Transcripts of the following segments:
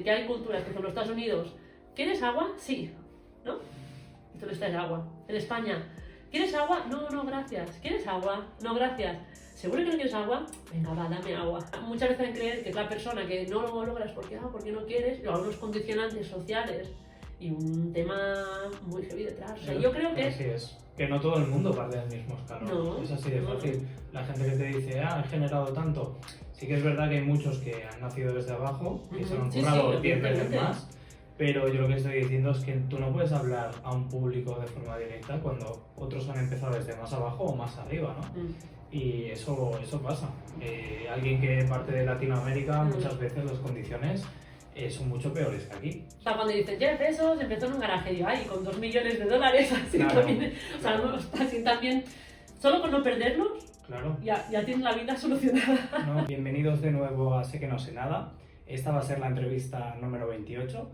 Que hay culturas, que por los Estados Unidos, ¿quieres agua? Sí, ¿no? Entonces les traes agua. En España, ¿quieres agua? No, no, gracias. ¿Quieres agua? No, gracias. ¿Seguro que no quieres agua? Venga, va, dame agua. Muchas veces creen que es la persona que no lo logras porque no quieres, y algunos condicionantes sociales y un tema muy heavy detrás. O sea, yo creo que... Así es. Que no todo el mundo parte del mismo escalón. No, es así de no. fácil. La gente que te dice, he generado tanto. Sí que es verdad que hay muchos que han nacido desde abajo, que se lo han currado 10 veces más. Pero yo lo que estoy diciendo es que tú no puedes hablar a un público de forma directa cuando otros han empezado desde más abajo o más arriba, ¿no? Y eso pasa. Alguien que parte de Latinoamérica, muchas veces las condiciones son mucho peores que aquí. O sea, cuando dices Jeff Bezos empezó en un garaje, digo, ay, con $2 millones, así Claro. también. O sea, no, así también, solo con no perderlos, Claro. ya tienes la vida solucionada. ¿No? Bienvenidos de nuevo a Sé que no sé nada. Esta va a ser la entrevista número 28.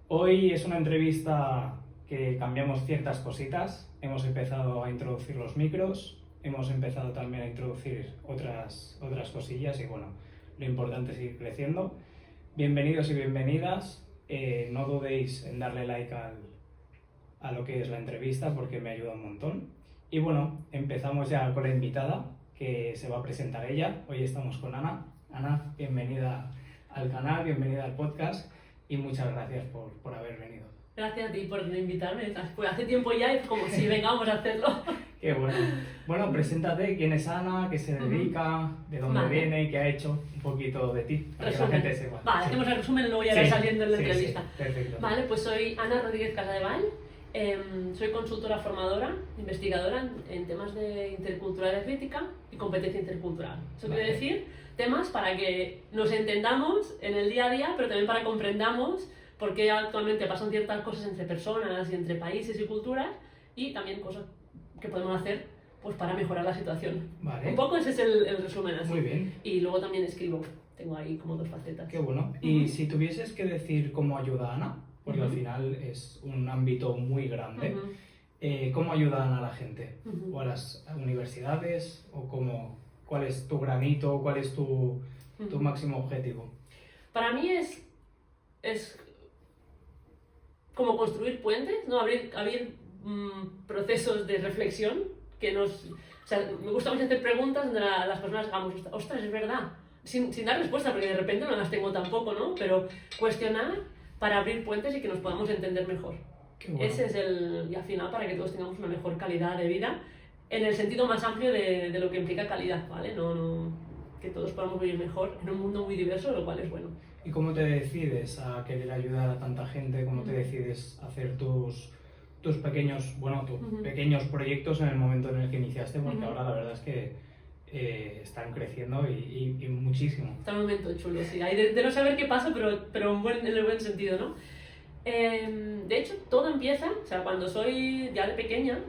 Hoy es una entrevista que cambiamos ciertas cositas. Hemos empezado a introducir los micros, hemos empezado también a introducir otras cosillas y bueno, lo importante es seguir creciendo. Bienvenidos y bienvenidas. No dudéis en darle like a lo que es la entrevista porque me ayuda un montón. Y bueno, empezamos ya con la invitada que se va a presentar ella. Hoy estamos con Ana. Ana, bienvenida al canal, bienvenida al podcast y muchas gracias por haber venido. Gracias a ti por invitarme. Pues hace tiempo ya y como si vengamos a hacerlo. Qué bueno. Bueno, preséntate, quién es Ana, qué se dedica, de dónde viene, qué ha hecho, un poquito de ti, para que la gente sepa. Vale, hacemos el resumen y luego ya irá saliendo en la entrevista. Sí, perfecto. Vale, pues soy Ana Rodríguez Casadevall. Soy consultora formadora, investigadora en temas de interculturalidad crítica y competencia intercultural. Eso quiere decir temas para que nos entendamos en el día a día, pero también para que comprendamos por qué actualmente pasan ciertas cosas entre personas y entre países y culturas y también cosas que podemos hacer pues, para mejorar la situación. Vale. Un poco ese es el resumen así. Muy bien. Y luego también escribo, tengo ahí como 2 facetas. Qué bueno. Y si tuvieses que decir cómo ayuda a Ana, porque al final es un ámbito muy grande, ¿cómo ayuda Ana a la gente? ¿O a las universidades? ¿O cuál es tu granito? ¿Cuál es tu máximo objetivo? Para mí es como construir puentes, ¿no? Abrir procesos de reflexión que nos... O sea, me gusta mucho hacer preguntas donde las personas hagamos, ostras, es verdad, sin dar respuesta, porque de repente no las tengo tampoco, ¿no? Pero cuestionar para abrir puentes y que nos podamos entender mejor. Bueno. Ese es y al final para que todos tengamos una mejor calidad de vida, en el sentido más amplio de lo que implica calidad, ¿vale? No, que todos podamos vivir mejor en un mundo muy diverso, lo cual es bueno. ¿Y cómo te decides a querer ayudar a tanta gente? ¿Cómo te decides a hacer tus pequeños, pequeños proyectos en el momento en el que iniciaste? Porque ahora la verdad es que están creciendo y muchísimo. Está un momento chulo, sí. Hay de no saber qué pasa, pero en el buen sentido, ¿no? De hecho, todo empieza, o sea, cuando soy ya de pequeña,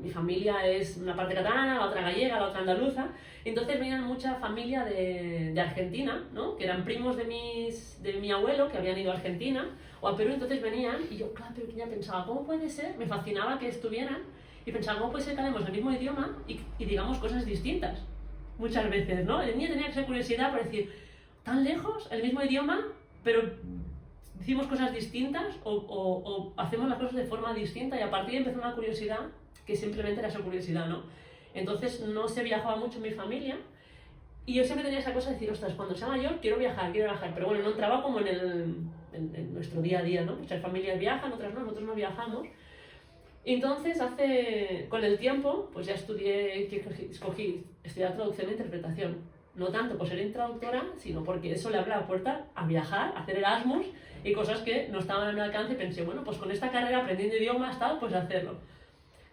mi familia es una parte catalana, la otra gallega, la otra andaluza, y entonces venían mucha familia de Argentina, ¿no? Que eran primos de mi abuelo que habían ido a Argentina o a Perú, entonces venían y yo, claro, pero ya pensaba, ¿cómo puede ser? Me fascinaba que estuvieran y pensaba, ¿cómo puede ser que hablemos el mismo idioma y digamos cosas distintas? Muchas veces, ¿no? El niño tenía esa curiosidad por decir, tan lejos, el mismo idioma, pero decimos cosas distintas o hacemos las cosas de forma distinta, y a partir de ahí empezó una curiosidad que simplemente era esa curiosidad, ¿no? Entonces no se viajaba mucho en mi familia y yo siempre tenía esa cosa de decir, ostras, cuando sea mayor quiero viajar, pero bueno, no entraba como en nuestro día a día, ¿no? Muchas familias viajan, otras no, nosotros no viajamos. Entonces, con el tiempo, pues ya escogí estudiar traducción e interpretación. No tanto por ser traductora, sino porque eso le abre la puerta a viajar, a hacer Erasmus y cosas que no estaban a mi alcance, y pensé, bueno, pues con esta carrera aprendiendo idiomas, tal, pues hacerlo.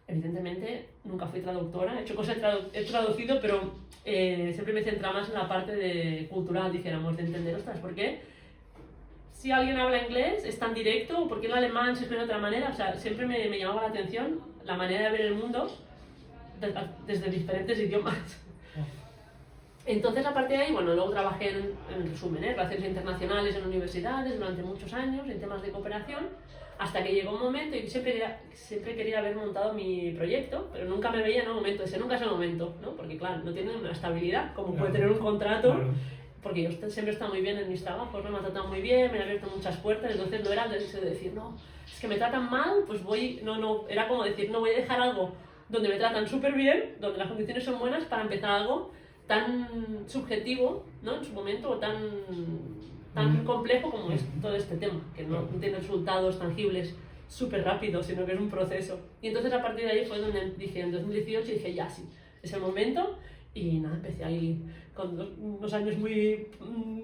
Evidentemente, nunca fui traductora, he traducido, pero siempre me centraba más en la parte cultural, dijéramos, de entender, ostras, ¿por qué? Si alguien habla inglés es tan directo, o por qué el alemán se expresa de otra manera, o sea, siempre me llamaba la atención la manera de ver el mundo desde diferentes idiomas. Entonces, a partir de ahí, bueno, luego trabajé en resumen, relaciones internacionales en universidades durante muchos años, en temas de cooperación, hasta que llegó un momento y siempre quería haber montado mi proyecto, pero nunca me veía en un momento, nunca es el momento, ¿no? Porque claro, no tiene una estabilidad, como puede tener un contrato, porque yo siempre he estado muy bien en mis trabajos, ¿no? Me han tratado muy bien, me han abierto muchas puertas, entonces no era el hecho de decir, no, es que me tratan mal, pues voy, no, era como decir, no voy a dejar algo donde me tratan súper bien, donde las condiciones son buenas, para empezar algo tan subjetivo, ¿no? En su momento, o tan complejo como es todo este tema, que no tiene resultados tangibles súper rápido, sino que es un proceso. Y entonces a partir de ahí fue donde dije, en 2018 dije, ya sí, es el momento. Y nada, empecé ahí con unos años muy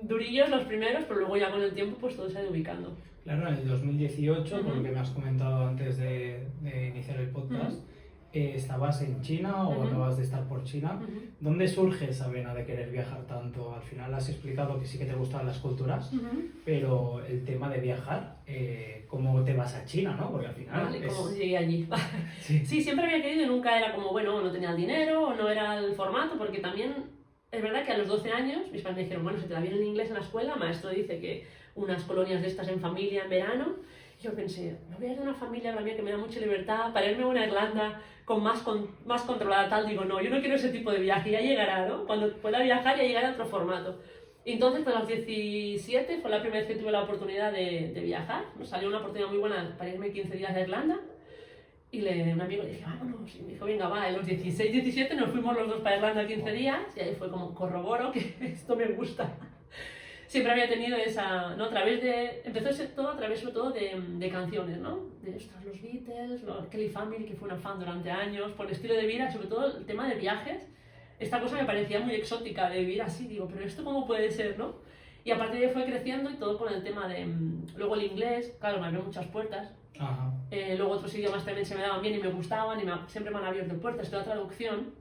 durillos los primeros, pero luego ya con el tiempo pues todo se ha ido ubicando. Claro, en el 2018, por lo que me has comentado antes de iniciar el podcast, ¿estabas en China o acabas de estar por China? ¿Dónde surge esa vena de querer viajar tanto? Al final has explicado que sí que te gustan las culturas, pero el tema de viajar, ¿cómo te vas a China, no? Porque al final... Vale, ¿cómo llegué allí? Sí, siempre había querido y nunca era como, bueno, no tenía el dinero o no era el formato, porque también es verdad que a los 12 años mis padres me dijeron, bueno, se te da bien el inglés en la escuela, el maestro dice que unas colonias de estas en familia en verano. Yo pensé, me voy a ir de una familia para mí que me da mucha libertad, para irme a una Irlanda más controlada, tal. Digo, no, yo no quiero ese tipo de viaje, ya llegará, ¿no? Cuando pueda viajar ya llegará a otro formato. Y entonces, pues a los 17 fue la primera vez que tuve la oportunidad de viajar. Me salió una oportunidad muy buena para irme 15 días a Irlanda. Y un amigo le dije, vámonos. Y me dijo, venga, va. A los 16, 17 nos fuimos los dos para Irlanda 15 días. Y ahí fue como, corroboro que esto me gusta. Siempre había tenido esa, ¿no? Empezó todo a través sobre todo de canciones, ¿no? De los Beatles, Kelly Family, que fue una fan durante años, por el estilo de vida, sobre todo el tema de viajes. Esta cosa me parecía muy exótica de vivir así, digo, pero ¿esto cómo puede ser, no? Y a partir de ahí fue creciendo y todo con el tema de... Luego el inglés, claro, me abrió muchas puertas. Luego otros idiomas también se me daban bien y me gustaban y siempre me han abierto puertas. La traducción,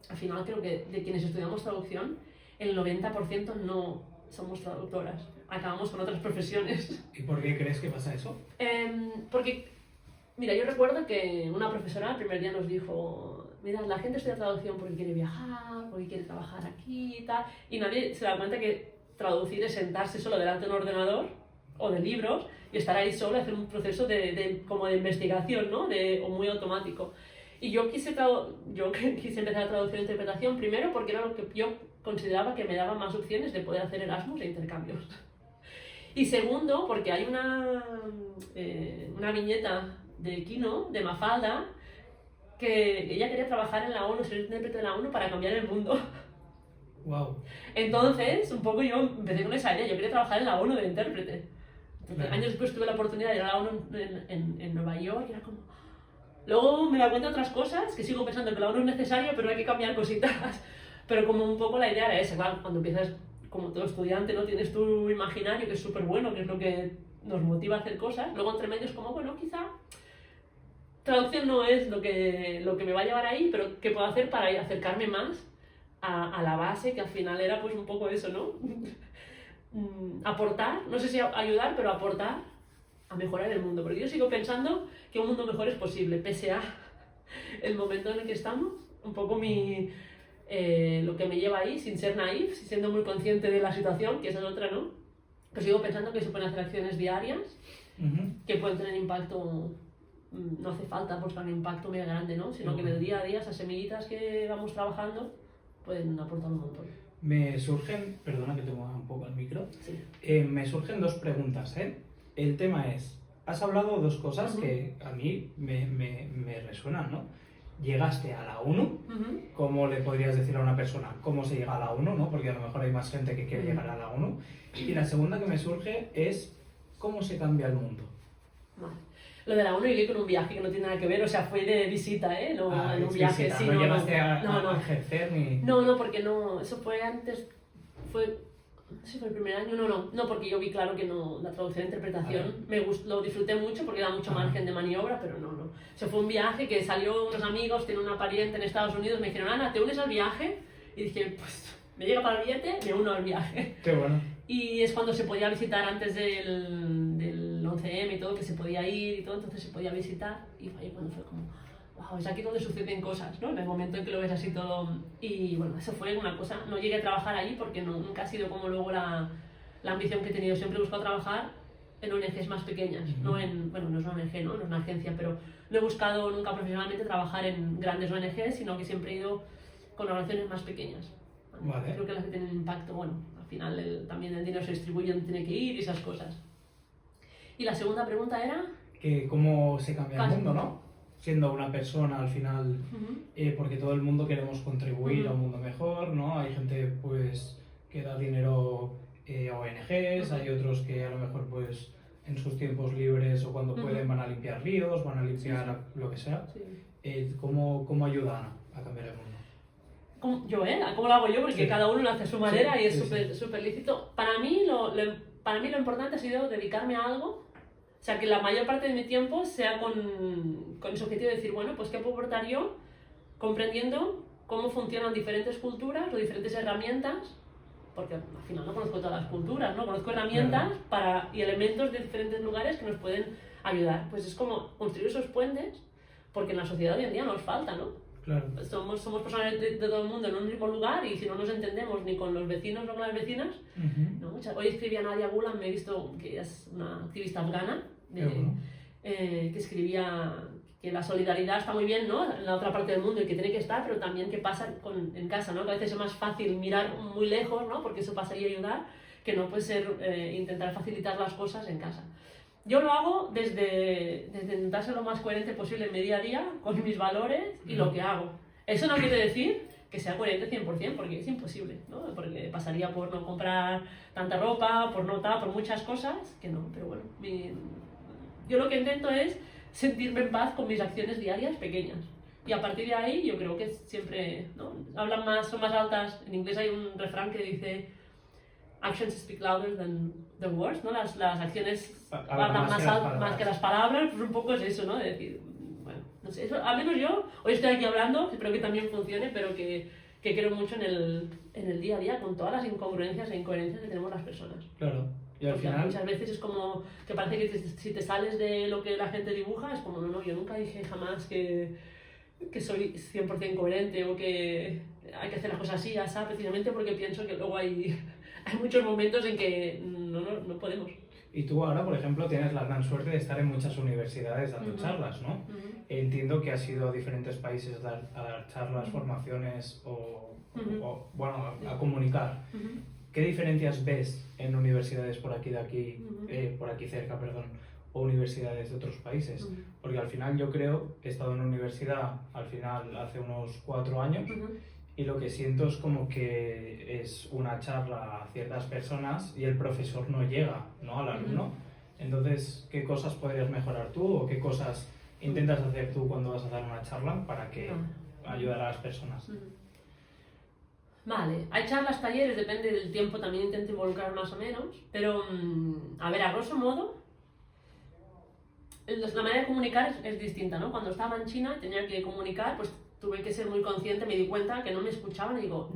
al final creo que de quienes estudiamos traducción, el 90% no somos traductoras, acabamos con otras profesiones. ¿Y por qué crees que pasa eso? Porque, mira, yo recuerdo que una profesora el primer día nos dijo, mira, la gente estudia traducción porque quiere viajar, porque quiere trabajar aquí y tal, y nadie se da cuenta que traducir es sentarse solo delante de un ordenador o de libros y estar ahí solo y hacer un proceso como de investigación, ¿no? O muy automático. Y yo quise empezar a traducir e interpretación primero porque era lo que yo consideraba que me daba más opciones de poder hacer Erasmus e intercambios. Y segundo, porque hay una viñeta de Kino, de Mafalda, que ella quería trabajar en la ONU, ser intérprete de la ONU para cambiar el mundo. Wow. Entonces, un poco yo empecé con esa idea, yo quería trabajar en la ONU de intérprete. Entonces, años después tuve la oportunidad de ir a la ONU en Nueva York y era como... Luego me da cuenta de otras cosas, que sigo pensando que la ONU es necesario, pero hay que cambiar cositas. Pero como un poco la idea era esa, claro, cuando empiezas como todo estudiante, ¿no? Tienes tu imaginario, que es súper bueno, que es lo que nos motiva a hacer cosas. Luego entre medios como, bueno, quizá traducción no es lo que me va a llevar ahí, pero ¿qué puedo hacer para acercarme más a la base, que al final era pues un poco eso, ¿no? Aportar, no sé si ayudar, pero aportar a mejorar el mundo. Porque yo sigo pensando que un mundo mejor es posible, pese a el momento en el que estamos, un poco lo que me lleva ahí, sin ser naif, siendo muy consciente de la situación, que esa es otra, ¿no? Pero sigo pensando que se pueden hacer acciones diarias que pueden tener impacto, no hace falta buscar un impacto muy grande, ¿no? Sino que en el día a día esas semillitas que vamos trabajando pueden aportar un montón. Me surgen, perdona que te mueva un poco el micro, Sí. Me surgen dos preguntas, ¿eh? El tema es, has hablado dos cosas que a mí me resuenan, ¿no? Llegaste a la ONU, ¿cómo le podrías decir a una persona cómo se llega a la ONU, ¿no? Porque a lo mejor hay más gente que quiere llegar a la ONU. Y la segunda que me surge es, ¿cómo se cambia el mundo? Vale. Lo de la ONU llegué con un viaje que no tiene nada que ver, o sea, fue de visita, ¿eh? No, en un viaje, visita. sí. No llegaste a no. ejercer ni... No, porque no, eso fue antes, no sé si fue el primer año, no, porque yo vi claro que no, la traducción e interpretación, lo disfruté mucho porque da mucho margen de maniobra, pero no. O sea, fue un viaje que salió unos amigos, tiene una pariente en Estados Unidos, me dijeron, Ana, ¿te unes al viaje? Y dije, pues, me llega para el billete, me uno al viaje. Qué bueno. Y es cuando se podía visitar antes del 11M y todo, que se podía ir y todo, entonces se podía visitar, y fue ahí cuando fue como... Wow, es aquí donde suceden cosas, ¿no? En el momento en que lo ves así todo... Y bueno, eso fue una cosa. No llegué a trabajar allí porque nunca ha sido como luego la ambición que he tenido. Siempre he buscado trabajar en ONGs más pequeñas. No no es una ONG, ¿no? No es una agencia, pero no he buscado nunca profesionalmente trabajar en grandes ONGs, sino que siempre he ido con organizaciones más pequeñas. Vale. Creo que las que tienen impacto, bueno, al final también el dinero se distribuye donde tiene que ir y esas cosas. Y la segunda pregunta era... Que cómo se cambia el mundo, ¿no? Siendo una persona al final, porque todo el mundo queremos contribuir a un mundo mejor, ¿no? Hay gente pues que da dinero a ONGs, hay otros que a lo mejor pues en sus tiempos libres o cuando pueden van a limpiar ríos, van a limpiar lo que sea. Sí. ¿Cómo ayudan a cambiar el mundo? ¿Cómo lo hago yo? Porque cada uno lo hace a su manera y es sí. súper lícito. Para mí lo importante ha sido dedicarme a algo, o sea, que la mayor parte de mi tiempo sea con ese objetivo de decir, bueno, pues ¿qué puedo aportar yo? Comprendiendo cómo funcionan diferentes culturas o diferentes herramientas, porque al final no conozco todas las culturas, ¿no? Conozco herramientas y elementos de diferentes lugares que nos pueden ayudar. Pues es como construir esos puentes, porque en la sociedad hoy en día nos falta, ¿no? Claro. Somos personas de todo el mundo en un mismo lugar y si no nos entendemos ni con los vecinos ni con las vecinas, ¿no? Hoy escribía Nadia Gulam, me he visto que es una activista afgana, que escribía que la solidaridad está muy bien, ¿no? En la otra parte del mundo y que tiene que estar, pero también qué pasa en casa, ¿no? Que a veces es más fácil mirar muy lejos, ¿no? Porque eso pasa y ayudar, que no puede ser intentar facilitar las cosas en casa. Yo lo hago desde intentar ser lo más coherente posible en mi día a día, con mis valores y lo que hago. Eso no quiere decir que sea coherente 100%, porque es imposible, ¿no? Porque pasaría por no comprar tanta ropa, por muchas cosas, que no, pero bueno. Yo lo que intento es sentirme en paz con mis acciones diarias pequeñas. Y a partir de ahí yo creo que siempre, ¿no? Son más altas. En inglés hay un refrán que dice actions speak louder than words, ¿no? Las acciones hablan más que las palabras, pues un poco es eso, ¿no? De decir, bueno, no sé, eso, al menos yo hoy estoy aquí hablando, espero que también funcione, pero que creo mucho en el día a día con todas las incongruencias e incoherencias que tenemos las personas. Claro. Y al final... Muchas veces es como que parece que si te sales de lo que la gente dibuja, es como, no, yo nunca dije jamás que soy 100% coherente o que hay que hacer las cosas así, así, precisamente porque pienso que luego hay muchos momentos en que no podemos. Y tú ahora, por ejemplo, tienes la gran suerte de estar en muchas universidades dando charlas, ¿no? Entiendo que has ido a diferentes países a dar charlas, formaciones bueno, a comunicar. ¿Qué diferencias ves en universidades por aquí cerca, o universidades de otros países? Porque al final yo creo que he estado en una universidad hace unos 4 años y lo que siento es como que es una charla a ciertas personas y el profesor no llega, ¿no? Al alumno. Entonces, ¿qué cosas podrías mejorar tú o qué cosas intentas hacer tú cuando vas a dar una charla para que ayudar a las personas? Vale, hay charlas, talleres, depende del tiempo, también intento involucrar más o menos, pero a ver, a grosso modo, la manera de comunicar es distinta, ¿no? Cuando estaba en China y tenía que comunicar, pues tuve que ser muy consciente, me di cuenta que no me escuchaban y digo,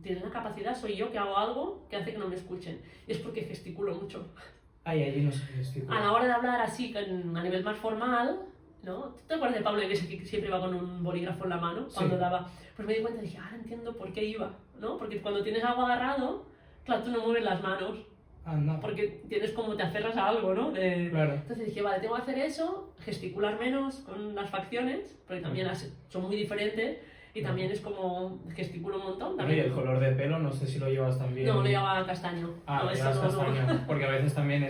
tienen la capacidad, soy yo que hago algo que hace que no me escuchen, y es porque gesticulo mucho. Allí no se gesticula. A la hora de hablar así, a nivel más formal, ¿no? ¿Te acuerdas de Pablo que siempre iba con un bolígrafo en la mano cuando daba? Pues me di cuenta y dije, ahora entiendo por qué iba, ¿no? Porque cuando tienes algo agarrado, claro, tú no mueves las manos. No. Porque tienes como te aferras a algo, ¿no? Claro. Entonces dije, vale, tengo que hacer eso, gesticular menos con las facciones, porque también son muy diferentes y también es como gesticulo un montón. También. Y el color de pelo, no sé si lo llevas también. No, lo llevaba castaño. Lo llevas castaño. Porque a veces también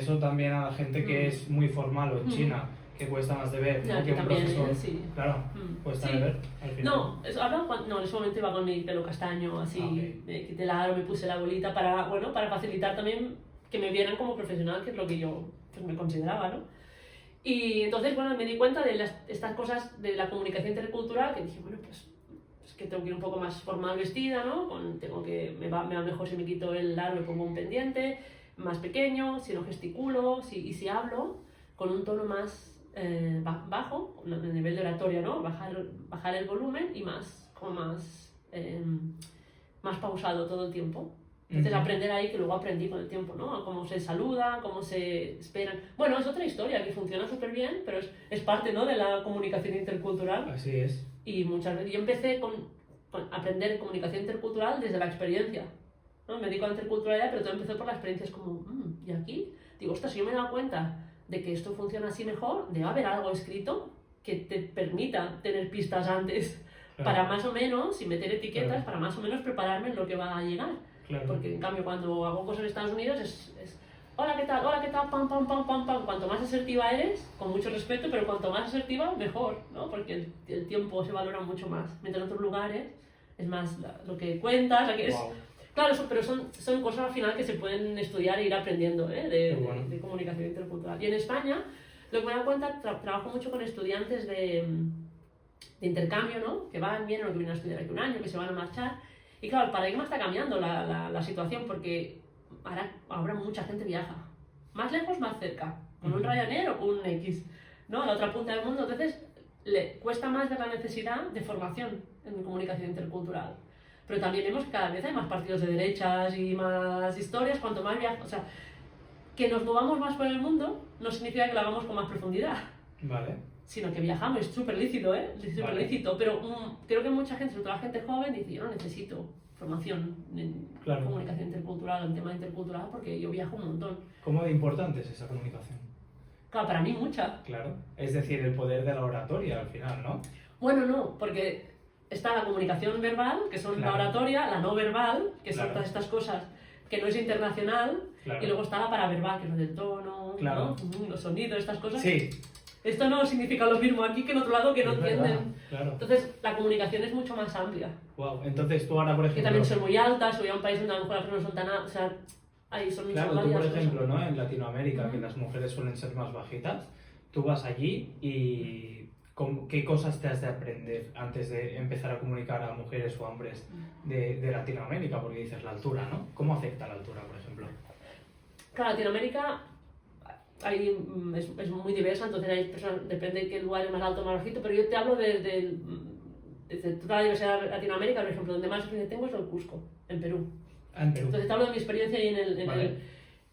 a la gente que es muy formal o en China, que cuesta más de ver, ¿no? Que un también, profesor. Sí. Claro, cuesta de ver al final. No, en ese momento iba con mi pelo castaño, así, me quité el aro, me puse la bolita para facilitar también que me vieran como profesional, que es lo que yo pues, me consideraba, ¿no? Y entonces, bueno, me di cuenta de estas cosas de la comunicación intercultural, que dije, bueno, pues que tengo que ir un poco más formal vestida, ¿no? Me va mejor si me quito el aro y pongo un pendiente más pequeño, si no gesticulo, y si hablo con un tono más bajo, a nivel de oratoria, ¿no? Bajar el volumen y más pausado todo el tiempo. Entonces aprender ahí, que luego aprendí con el tiempo, ¿no? Cómo se saluda, cómo se esperan. Bueno, es otra historia que funciona súper bien, pero es parte, ¿no? De la comunicación intercultural. Así es. Y muchas veces yo empecé con aprender comunicación intercultural desde la experiencia, ¿no? Me dedico a la interculturalidad, pero todo empezó por la experiencia. Es como, ¿y aquí? Digo, ostras, si yo me he dado cuenta de que esto funciona así mejor, debe haber algo escrito que te permita tener pistas antes para más o menos, y meter etiquetas, para más o menos prepararme en lo que va a llegar. Claro. Porque en cambio cuando hago cosas en Estados Unidos es hola, ¿qué tal? Pam, pam, pam, pam, pam. Cuanto más asertiva eres, con mucho respeto, pero cuanto más asertiva, mejor, ¿no? Porque el tiempo se valora mucho más. Mientras en otros lugares es más lo que cuentas, Wow. Claro, pero son cosas al final que se pueden estudiar e ir aprendiendo, ¿eh? De comunicación intercultural. Y en España, lo que me he dado cuenta, trabajo mucho con estudiantes de intercambio, ¿no? Que van, vienen o que vienen a estudiar aquí un año, que se van a marchar. Y claro, el paradigma está cambiando la situación porque ahora mucha gente viaja. Más lejos, más cerca. Con un Ryanair o con un X, ¿no? A la otra punta del mundo. Entonces, le cuesta más ver la necesidad de formación en comunicación intercultural. Pero también vemos que cada vez hay más partidos de derechas y más historias, cuanto más viajes. O sea, que nos movamos más por el mundo no significa que lo hagamos con más profundidad. Vale. Sino que viajamos, es súper lícito, ¿eh? Es súper lícito, pero creo que mucha gente, sobre todo la gente joven, dice, yo no necesito formación en comunicación intercultural, en tema intercultural, porque yo viajo un montón. ¿Cómo de importante es esa comunicación? Claro, para mí mucha. Claro, es decir, el poder de la oratoria al final, ¿no? Bueno, no, porque está la comunicación verbal, que son la oratoria, la no verbal, que son todas estas cosas que no es internacional, y luego está la paraverbal, que es lo del tono, ¿no? Los sonidos, estas cosas. Sí. Esto no significa lo mismo aquí que en otro lado que no entienden. Claro. Entonces, la comunicación es mucho más amplia. Wow, entonces tú ahora, por ejemplo... Que también son muy altas, voy a un país donde a lo mejor las personas no son tan... O sea, ahí son Claro, tú por ejemplo, cosas, ¿no? En Latinoamérica, que las mujeres suelen ser más bajitas, tú vas allí y... ¿Qué cosas te has de aprender antes de empezar a comunicar a mujeres o a hombres de Latinoamérica? Porque dices la altura, ¿no? ¿Cómo afecta la altura, por ejemplo? Claro, Latinoamérica es muy diversa, entonces hay personas, depende de qué lugar es más alto o más bajito, pero yo te hablo desde toda la diversidad de Latinoamérica, por ejemplo, donde más experiencia tengo es en Cusco, en Perú. En Perú. Entonces te hablo de mi experiencia ahí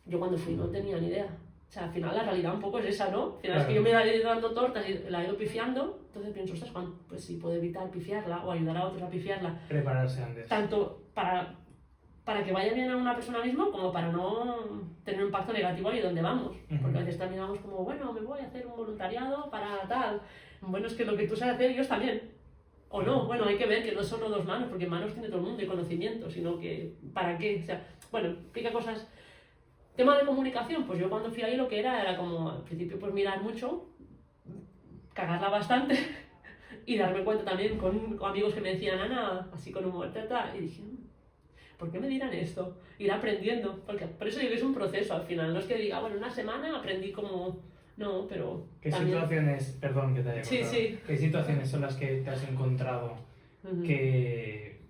yo cuando fui no tenía ni idea. O sea, al final la realidad un poco es esa, ¿no? Al final es que yo me he ido dando tortas y la he ido pifiando, entonces pienso, ostras, Juan, pues si puedo evitar pifiarla o ayudar a otros a pifiarla. Prepararse antes. Tanto para que vaya bien a una persona misma como para no tener un impacto negativo ahí donde vamos. Porque a veces también vamos como, bueno, me voy a hacer un voluntariado para tal. Bueno, es que lo que tú sabes hacer, ellos también. O no, bueno, hay que ver que no son solo dos manos, porque manos tiene todo el mundo y conocimiento, sino que, ¿para qué? O sea, bueno, explica cosas. Tema de comunicación, pues yo cuando fui ahí lo que era como, al principio, pues mirar mucho, cagarla bastante y darme cuenta también con amigos que me decían, Ana, así con humor, y dije, ¿por qué me dirán esto? Ir aprendiendo, porque por eso digo que es un proceso al final, no es que diga, bueno, una semana aprendí como... No, pero ¿Qué también... situaciones, perdón que te haya contado, Sí. ¿Qué situaciones son las que te has encontrado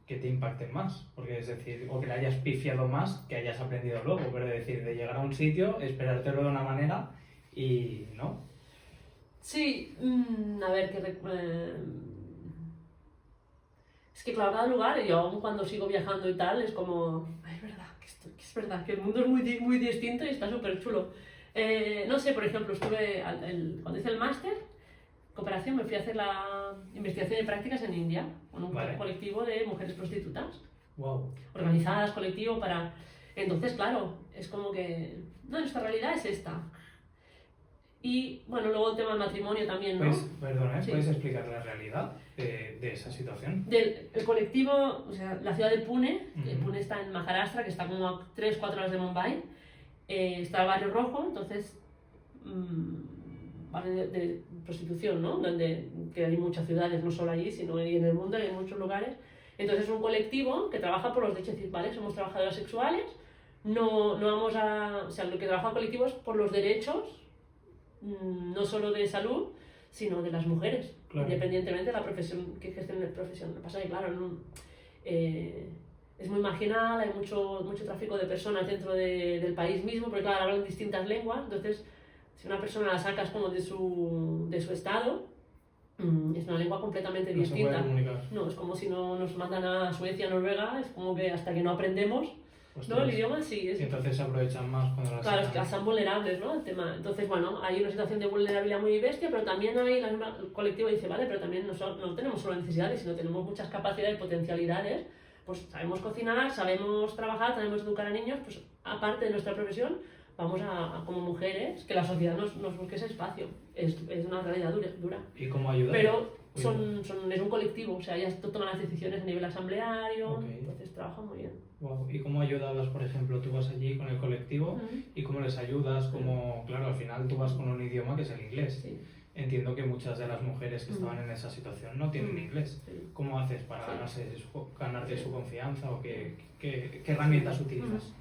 que te impacten más? Porque es decir, o que le hayas pifiado más, que hayas aprendido luego, pero es decir, de llegar a un sitio, esperártelo de una manera y ¿no? Sí, a ver, es que claro, cada lugar, yo aún cuando sigo viajando y tal, es como, ay, es verdad, que el mundo es muy distinto y está súper chulo. No sé, por ejemplo, estuve, cuando hice el máster, cooperación, me fui a hacer la investigación y prácticas en India, con un colectivo de mujeres prostitutas. Wow. Organizadas, colectivo, para... Entonces, claro, es como que, no, nuestra realidad es esta. Y, bueno, luego el tema del matrimonio también, ¿no? Pues, perdona, ¿puedes explicar la realidad de esa situación? El colectivo, o sea, la ciudad de Pune, Pune está en Maharashtra, que está como a 3-4 horas de Mumbai, está el barrio rojo, entonces, barrio de prostitución, ¿no? Que hay muchas ciudades, no solo allí, sino en el mundo, hay en muchos lugares. Entonces es un colectivo que trabaja por los derechos, ¿vale? Somos trabajadoras sexuales, no vamos a... O sea, lo que trabaja el colectivo es por los derechos, no solo de salud, sino de las mujeres, independientemente de la profesión que ejercen la profesión. Lo que pasa es que, claro, es muy marginal, hay mucho tráfico de personas dentro del país mismo, porque claro, hablan distintas lenguas, entonces si una persona la sacas como de su estado, es una lengua completamente distinta. Se puede comunicar. No, es como si no nos mandan a Suecia, Noruega, es como que hasta que no aprendemos, ¿no? El idioma sí es... Y entonces se aprovechan más cuando las Claro, es que son vulnerables, ¿no? El tema. Entonces, bueno, hay una situación de vulnerabilidad muy bestia, pero también hay, el colectivo dice, vale, pero también no tenemos solo necesidades, sino tenemos muchas capacidades y potencialidades. Pues sabemos cocinar, sabemos trabajar, sabemos educar a niños, pues aparte de nuestra profesión, vamos a como mujeres, que la sociedad nos busque ese espacio. Es una realidad dura. ¿Y cómo ayudar? Pero es un colectivo, o sea, ellas toman las decisiones a nivel asambleario, entonces trabaja muy bien. Wow. ¿Y cómo ayudabas, por ejemplo, tú vas allí con el colectivo y cómo les ayudas? Como, claro, al final tú vas con un idioma que es el inglés. Sí. Entiendo que muchas de las mujeres que estaban en esa situación no tienen inglés. Sí. ¿Cómo haces para ganarte su confianza o qué herramientas utilizas?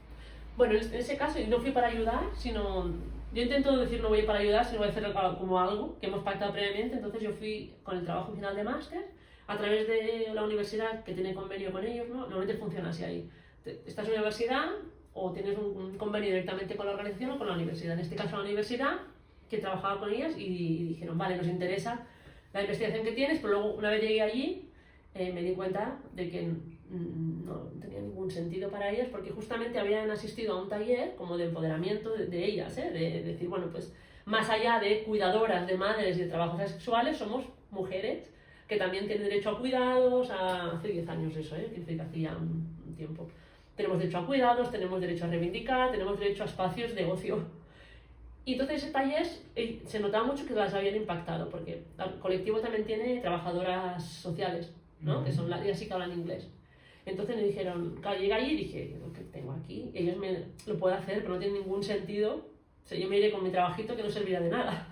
Bueno, en ese caso no fui para ayudar, sino... Yo intento decir no voy para ayudar, sino voy a hacer como algo que hemos pactado previamente. Entonces yo fui con el trabajo final de máster a través de la universidad que tiene convenio con ellos, ¿no? Normalmente funciona así ahí. Estás en la universidad o tienes un convenio directamente con la organización o con la universidad. En este caso la universidad, que trabajaba con ellas y dijeron, vale, nos interesa la investigación que tienes, pero luego una vez llegué allí me di cuenta de que no tenía ningún sentido para ellas porque justamente habían asistido a un taller como de empoderamiento de ellas, de decir, bueno, pues más allá de cuidadoras de madres y de trabajos sexuales, somos mujeres que también tienen derecho a cuidados, hace 10 años eso, que hacía un tiempo. Tenemos derecho a cuidados, tenemos derecho a reivindicar, tenemos derecho a espacios de ocio. Y entonces ese taller se notaba mucho que las habían impactado, porque el colectivo también tiene trabajadoras sociales, ¿no? Que son ellas sí que hablan inglés. Entonces me dijeron, claro, llegué allí y dije, lo que tengo aquí, ellos lo pueden hacer, pero no tiene ningún sentido. O sea, yo me iré con mi trabajito que no servirá de nada.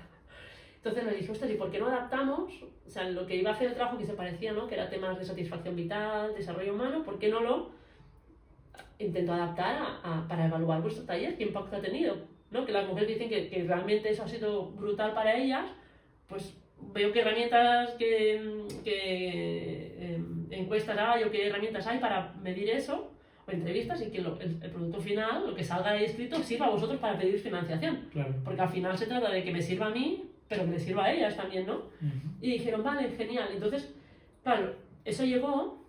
Entonces les dije, ostras, ¿y por qué no adaptamos? O sea, lo que iba a hacer el trabajo que se parecía, ¿no? Que era temas de satisfacción vital, desarrollo humano, ¿por qué no lo intento adaptar para evaluar vuestro taller? ¿Qué impacto ha tenido? ¿No? Que las mujeres dicen que realmente eso ha sido brutal para ellas, pues veo qué herramientas, encuestas hay o qué herramientas hay para medir eso, o entrevistas, y que el producto final, lo que salga ahí escrito, sirva a vosotros para pedir financiación. Claro. Porque al final se trata de que me sirva a mí, pero que le sirva a ellas también, ¿no? Y dijeron, vale, genial. Entonces, claro, eso llegó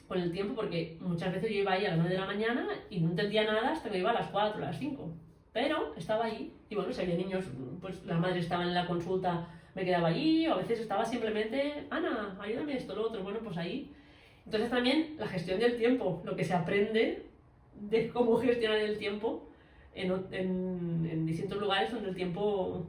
con el tiempo, porque muchas veces yo iba ahí a las 9 de la mañana y no entendía nada hasta que iba a las 4, a las 5. Pero estaba allí, y bueno, si había niños, pues la madre estaba en la consulta, me quedaba allí, o a veces estaba simplemente, Ana, ayúdame esto, lo otro, bueno, pues ahí. Entonces también la gestión del tiempo, lo que se aprende de cómo gestionar el tiempo en distintos lugares donde el tiempo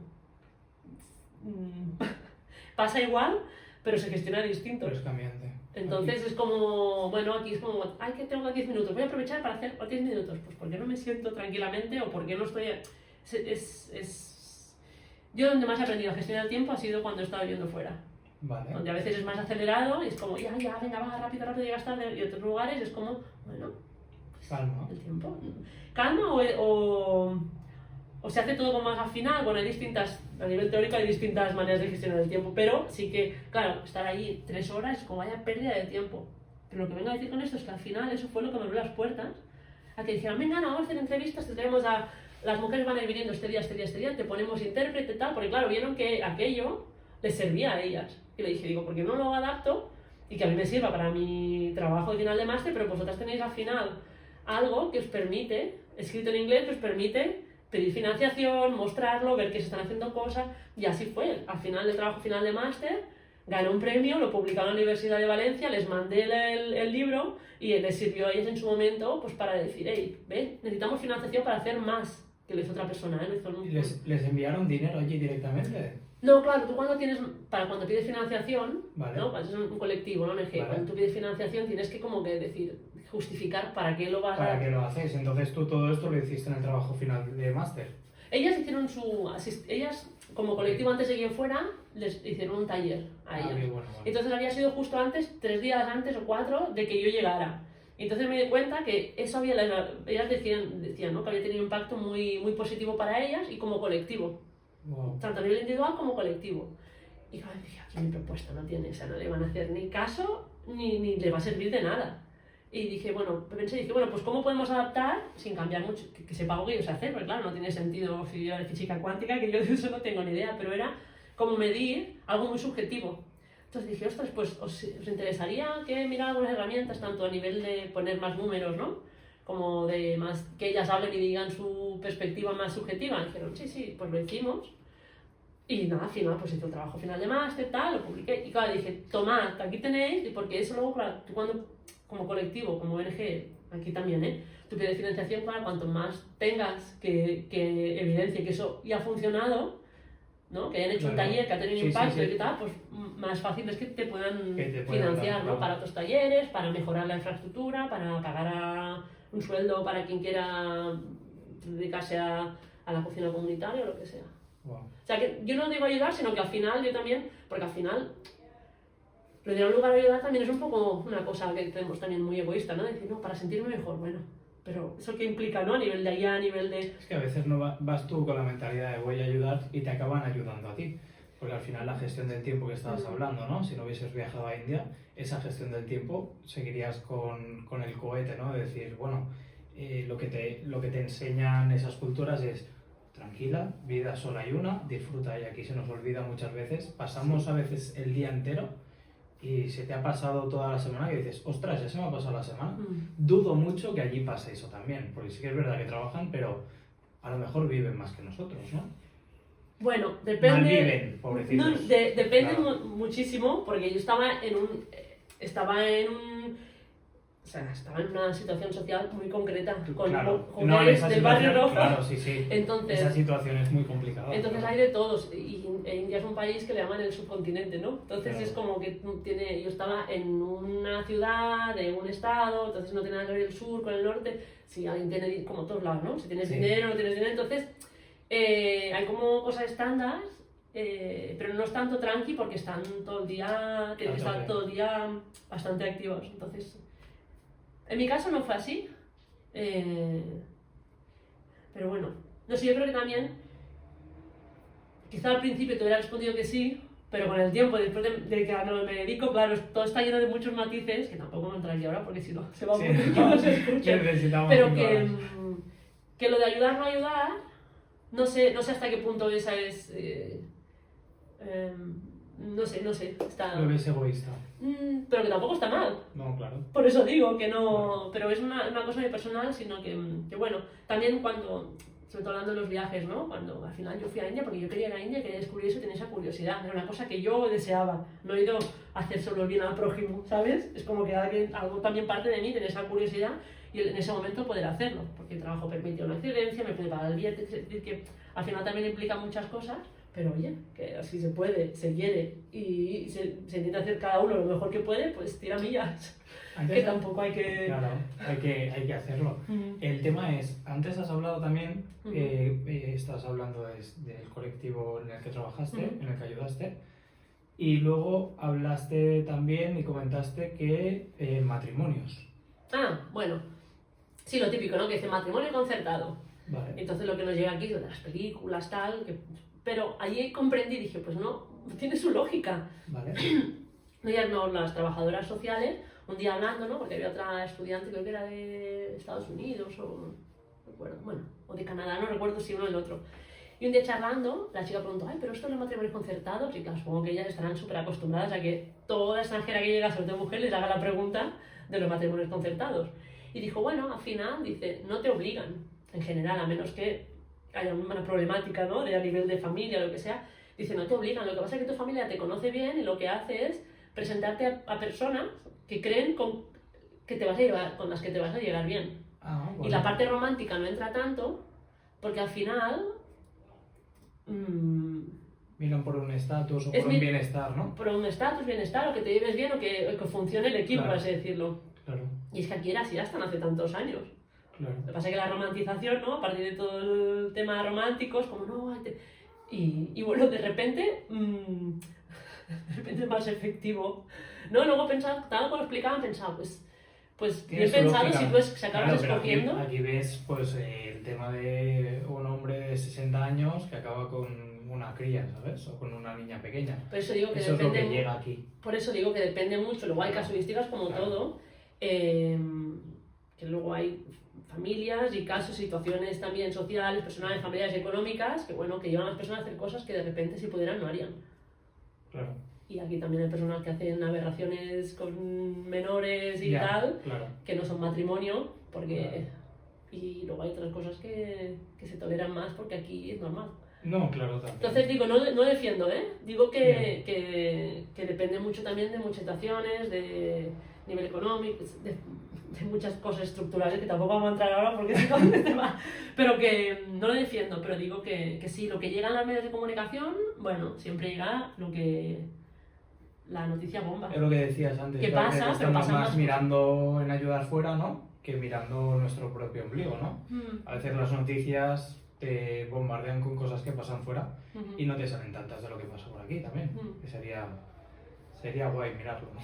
pasa igual, pero se gestiona distinto. Pero es cambiante. Entonces aquí es como, bueno, aquí es como, ay, que tengo 10 minutos, voy a aprovechar para hacer 10 minutos. Pues ¿por qué no me siento tranquilamente o por qué no estoy...? Yo donde más he aprendido a gestionar el tiempo ha sido cuando he estado viviendo fuera. Vale. Donde a veces es más acelerado y es como, ya, venga, va, rápido, llegas tarde. Y otros lugares es como, bueno, pues, calma. El tiempo. Calma o se hace todo como más al final. Bueno, hay distintas, a nivel teórico hay distintas maneras de gestionar el tiempo, pero sí que, claro, estar ahí 3 horas es como vaya pérdida de tiempo. Pero lo que vengo a decir con esto es que al final eso fue lo que me abrió las puertas a que dijeran, venga, no, vamos a hacer entrevistas, te traemos a... Las mujeres van a ir viniendo este día, te ponemos intérprete y tal, porque claro, vieron que aquello les servía a ellas. Y le dije, ¿por qué no lo adapto? Y que a mí me sirva para mi trabajo de final de máster, pero vosotras tenéis al final algo que os permite, escrito en inglés, que os permite pedir financiación, mostrarlo, ver que se están haciendo cosas, y así fue. Al final del trabajo final de máster, gané un premio, lo publicé en la Universidad de Valencia, les mandé el libro y les sirvió a ellas en su momento pues para decir, hey, ve, necesitamos financiación para hacer más que lo hizo otra persona, ¿eh? ¿Les enviaron dinero allí directamente? No, claro, tú cuando pides financiación, vale. ¿no? Cuando es un colectivo, ¿no? ONG, vale. Cuando tú pides financiación tienes que como que decir, justificar para qué lo vas a... ¿Para qué lo haces? Entonces tú todo esto lo hiciste en el trabajo final de máster. Ellas hicieron ellas como colectivo antes de que yo fuera, les hicieron un taller a ellas. Bueno. Entonces había sido justo antes, 3 días antes o 4 de que yo llegara. Entonces me di cuenta que eso ellas decían, ¿no? Que había tenido un impacto muy, muy positivo para ellas y como colectivo. Wow. Tanto a nivel individual como colectivo. Y claro, dije, aquí mi propuesta no tiene, o sea, no le van a hacer ni caso ni le va a servir de nada. Y dije, bueno, pues ¿cómo podemos adaptar sin cambiar mucho? Que sepa algo que yo sé hacer, porque claro, no tiene sentido de física cuántica, que yo de eso no tengo ni idea, pero era como medir algo muy subjetivo. Entonces dije, ostras, pues ¿os interesaría que mirara algunas herramientas, tanto a nivel de poner más números, ¿no? Como de más que ellas hablen y digan su perspectiva más subjetiva. Y dijeron, sí, pues lo hicimos. Y nada, al final pues hice el trabajo final de máster, tal, lo publiqué. Y claro, dije, tomad, aquí tenéis, y porque eso luego, claro, tú cuando, como colectivo, como ONG, aquí también, tú pides financiación, claro, cuanto más tengas que evidencie que eso ya ha funcionado, ¿no? Que hayan hecho un Claro. taller que ha tenido Sí, impacto sí, sí. y que tal, pues más fácil es que te puedan Puedan financiar, dar, ¿no? claro. Para otros talleres, para mejorar la infraestructura, para pagar un sueldo para quien quiera dedicarse a la cocina comunitaria o lo que sea. Wow. O sea, que yo no digo ayudar, sino que al final yo también, porque al final lo de ir a un lugar a ayudar también es un poco una cosa que tenemos también muy egoísta, ¿no? Decir, no, para sentirme mejor, bueno, pero eso que implica, ¿no? A nivel de allá, a nivel de... Es que a veces no vas tú con la mentalidad de voy a ayudar y te acaban ayudando a ti. Porque al final la gestión del tiempo que estabas hablando, ¿no? Si no hubieses viajado a India, esa gestión del tiempo seguirías con el cohete, ¿no? De decir, bueno, lo que te enseñan esas culturas es tranquila, vida solo hay una, disfruta, y aquí se nos olvida muchas veces. Pasamos a veces el día entero y se te ha pasado toda la semana y dices, ostras, ya se me ha pasado la semana. Dudo mucho que allí pase eso también, porque sí que es verdad que trabajan, pero a lo mejor viven más que nosotros, ¿no? Bueno, depende... Malviven, pobrecitos. No, depende Claro. muchísimo, porque yo estaba en una situación social muy concreta, con Claro. jóvenes esa del barrio situación, rojo. claro, sí, sí. Entonces, Esa situación es muy complicada. entonces claro. hay de todos, y India es un país que le llaman el subcontinente, ¿no? Entonces Claro. es como que yo estaba en una ciudad, de un estado, entonces no tiene nada que ver el sur con el norte, si alguien tiene, como todos lados, ¿no? Si tienes Sí. dinero, no tienes dinero, entonces hay como cosas estándar, pero no es tanto tranqui porque están todo el día, están todo el día bastante activos, entonces... En mi caso no fue así, pero bueno, no sé, yo creo que también, quizá al principio te hubiera respondido que sí, pero con el tiempo, después de que a lo que me dedico, claro, todo está lleno de muchos matices, que tampoco me entraría ahora porque si no, se va a Sí, poner que no se escuche, necesitamos pero 5 horas. que lo de ayudar no ayudar, no sé hasta qué punto esa es... no sé, está... Lo ves egoísta. Pero que tampoco está mal. No, claro. Por eso digo que no, pero es una cosa muy personal, sino que bueno, también cuando, sobre todo hablando de los viajes, ¿no? Cuando al final yo fui a India, porque yo quería ir a India, quería descubrir eso, tenía esa curiosidad, era una cosa que yo deseaba, no he ido a hacer solo el bien al prójimo, ¿sabes? Es como que algo también parte de mí, tener esa curiosidad y en ese momento poder hacerlo, porque el trabajo permitía una excedencia, me pude pagar el billete, es decir, que al final también implica muchas cosas. Pero oye, que así se puede, se quiere y se intenta hacer cada uno lo mejor que puede, pues tira millas. Que tampoco hay que... Claro, hay que hacerlo. El tema es, antes has hablado también, estás hablando del colectivo en el que trabajaste, en el que ayudaste, y luego hablaste también y comentaste que matrimonios. Ah, bueno, sí, lo típico, ¿no? Que dice matrimonio concertado. Vale. Entonces lo que nos llega aquí, de las películas, tal, pero allí comprendí y dije, pues no, tiene su lógica. Vale. No, las trabajadoras sociales, un día hablando, ¿no? Porque había otra estudiante, creo que era de Estados Unidos o no recuerdo, bueno, o de Canadá, no recuerdo si uno o el otro. Y un día charlando, la chica preguntó, ay, pero esto es los matrimonios concertados, y claro, supongo que ellas estarán súper acostumbradas a que toda extranjera que llega, sobre todo mujer, les haga la pregunta de los matrimonios concertados. Y dijo, bueno, al final, dice, no te obligan, en general, a menos que haya una problemática, ¿no? A nivel de familia, lo que sea, dice, no te obligan, lo que pasa es que tu familia te conoce bien y lo que hace es presentarte a personas que creen que te vas a llevar, con las que te vas a llegar bien. Ah, bueno. Y la parte romántica no entra tanto, porque al final... miran por un estatus o es por un bienestar, ¿no? Por un estatus, bienestar, o que te lleves bien, o que funcione el equipo, Claro. por así decirlo. Claro, Y es que aquí era así hasta no hace tantos años. claro. Lo que pasa es que la romantización, ¿no? A partir de todo el tema romántico, es como, no, y bueno, de repente es más efectivo. No, luego pensaba, tal como lo explicaban, pensaba, pues Tiene bien su pensado, lógica. si tú se acabas Claro, pero escogiendo. aquí ves pues el tema de un hombre de 60 años que acaba con una cría, ¿sabes? O con una niña pequeña. Por eso digo que Eso es lo que depende, llega aquí. por eso digo que depende mucho. Luego hay Claro. casuísticas como Claro. todo, que luego hay familias y casos, situaciones también sociales, personales, familiares y económicas, que bueno, que llevan a las personas a hacer cosas que de repente si pudieran no harían. Claro. Y aquí también hay personas que hacen aberraciones con menores y Ya, tal, claro. que no son matrimonio, porque... Claro. Y luego hay otras cosas que se toleran más porque aquí es normal. No, claro, también. Entonces digo, no defiendo, ¿eh? Digo Bien. que depende mucho también de muchas situaciones, de nivel económico, de muchas cosas estructurales que tampoco vamos a entrar ahora porque es un tema, pero que no lo defiendo, pero digo que sí, lo que llega a los medios de comunicación, bueno, siempre llega lo que la noticia bomba. Es lo que decías antes, ¿Qué que a pasa? veces Pero estamos pasan más más mirando en ayudar fuera, ¿no? Que mirando nuestro propio ombligo, ¿no? A veces las noticias te bombardean con cosas que pasan fuera y no te salen tantas de lo que pasa por aquí también, que sería guay mirarlo, ¿no?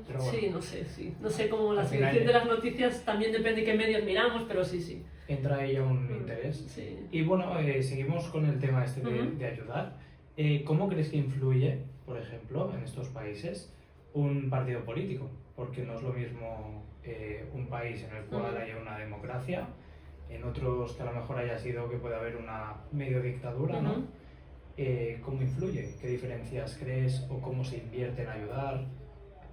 Pero bueno, Sí, no sé, sí. No sé cómo la al final selección de las noticias también depende de qué medios miramos, pero sí, sí. entra ahí un interés. Sí. Y bueno, seguimos con el tema este de ayudar. ¿Cómo crees que influye, por ejemplo, en estos países un partido político? Porque no es lo mismo un país en el cual haya una democracia, en otros que a lo mejor haya sido que puede haber una medio dictadura, ¿no? ¿Cómo influye? ¿Qué diferencias crees o cómo se invierte en ayudar?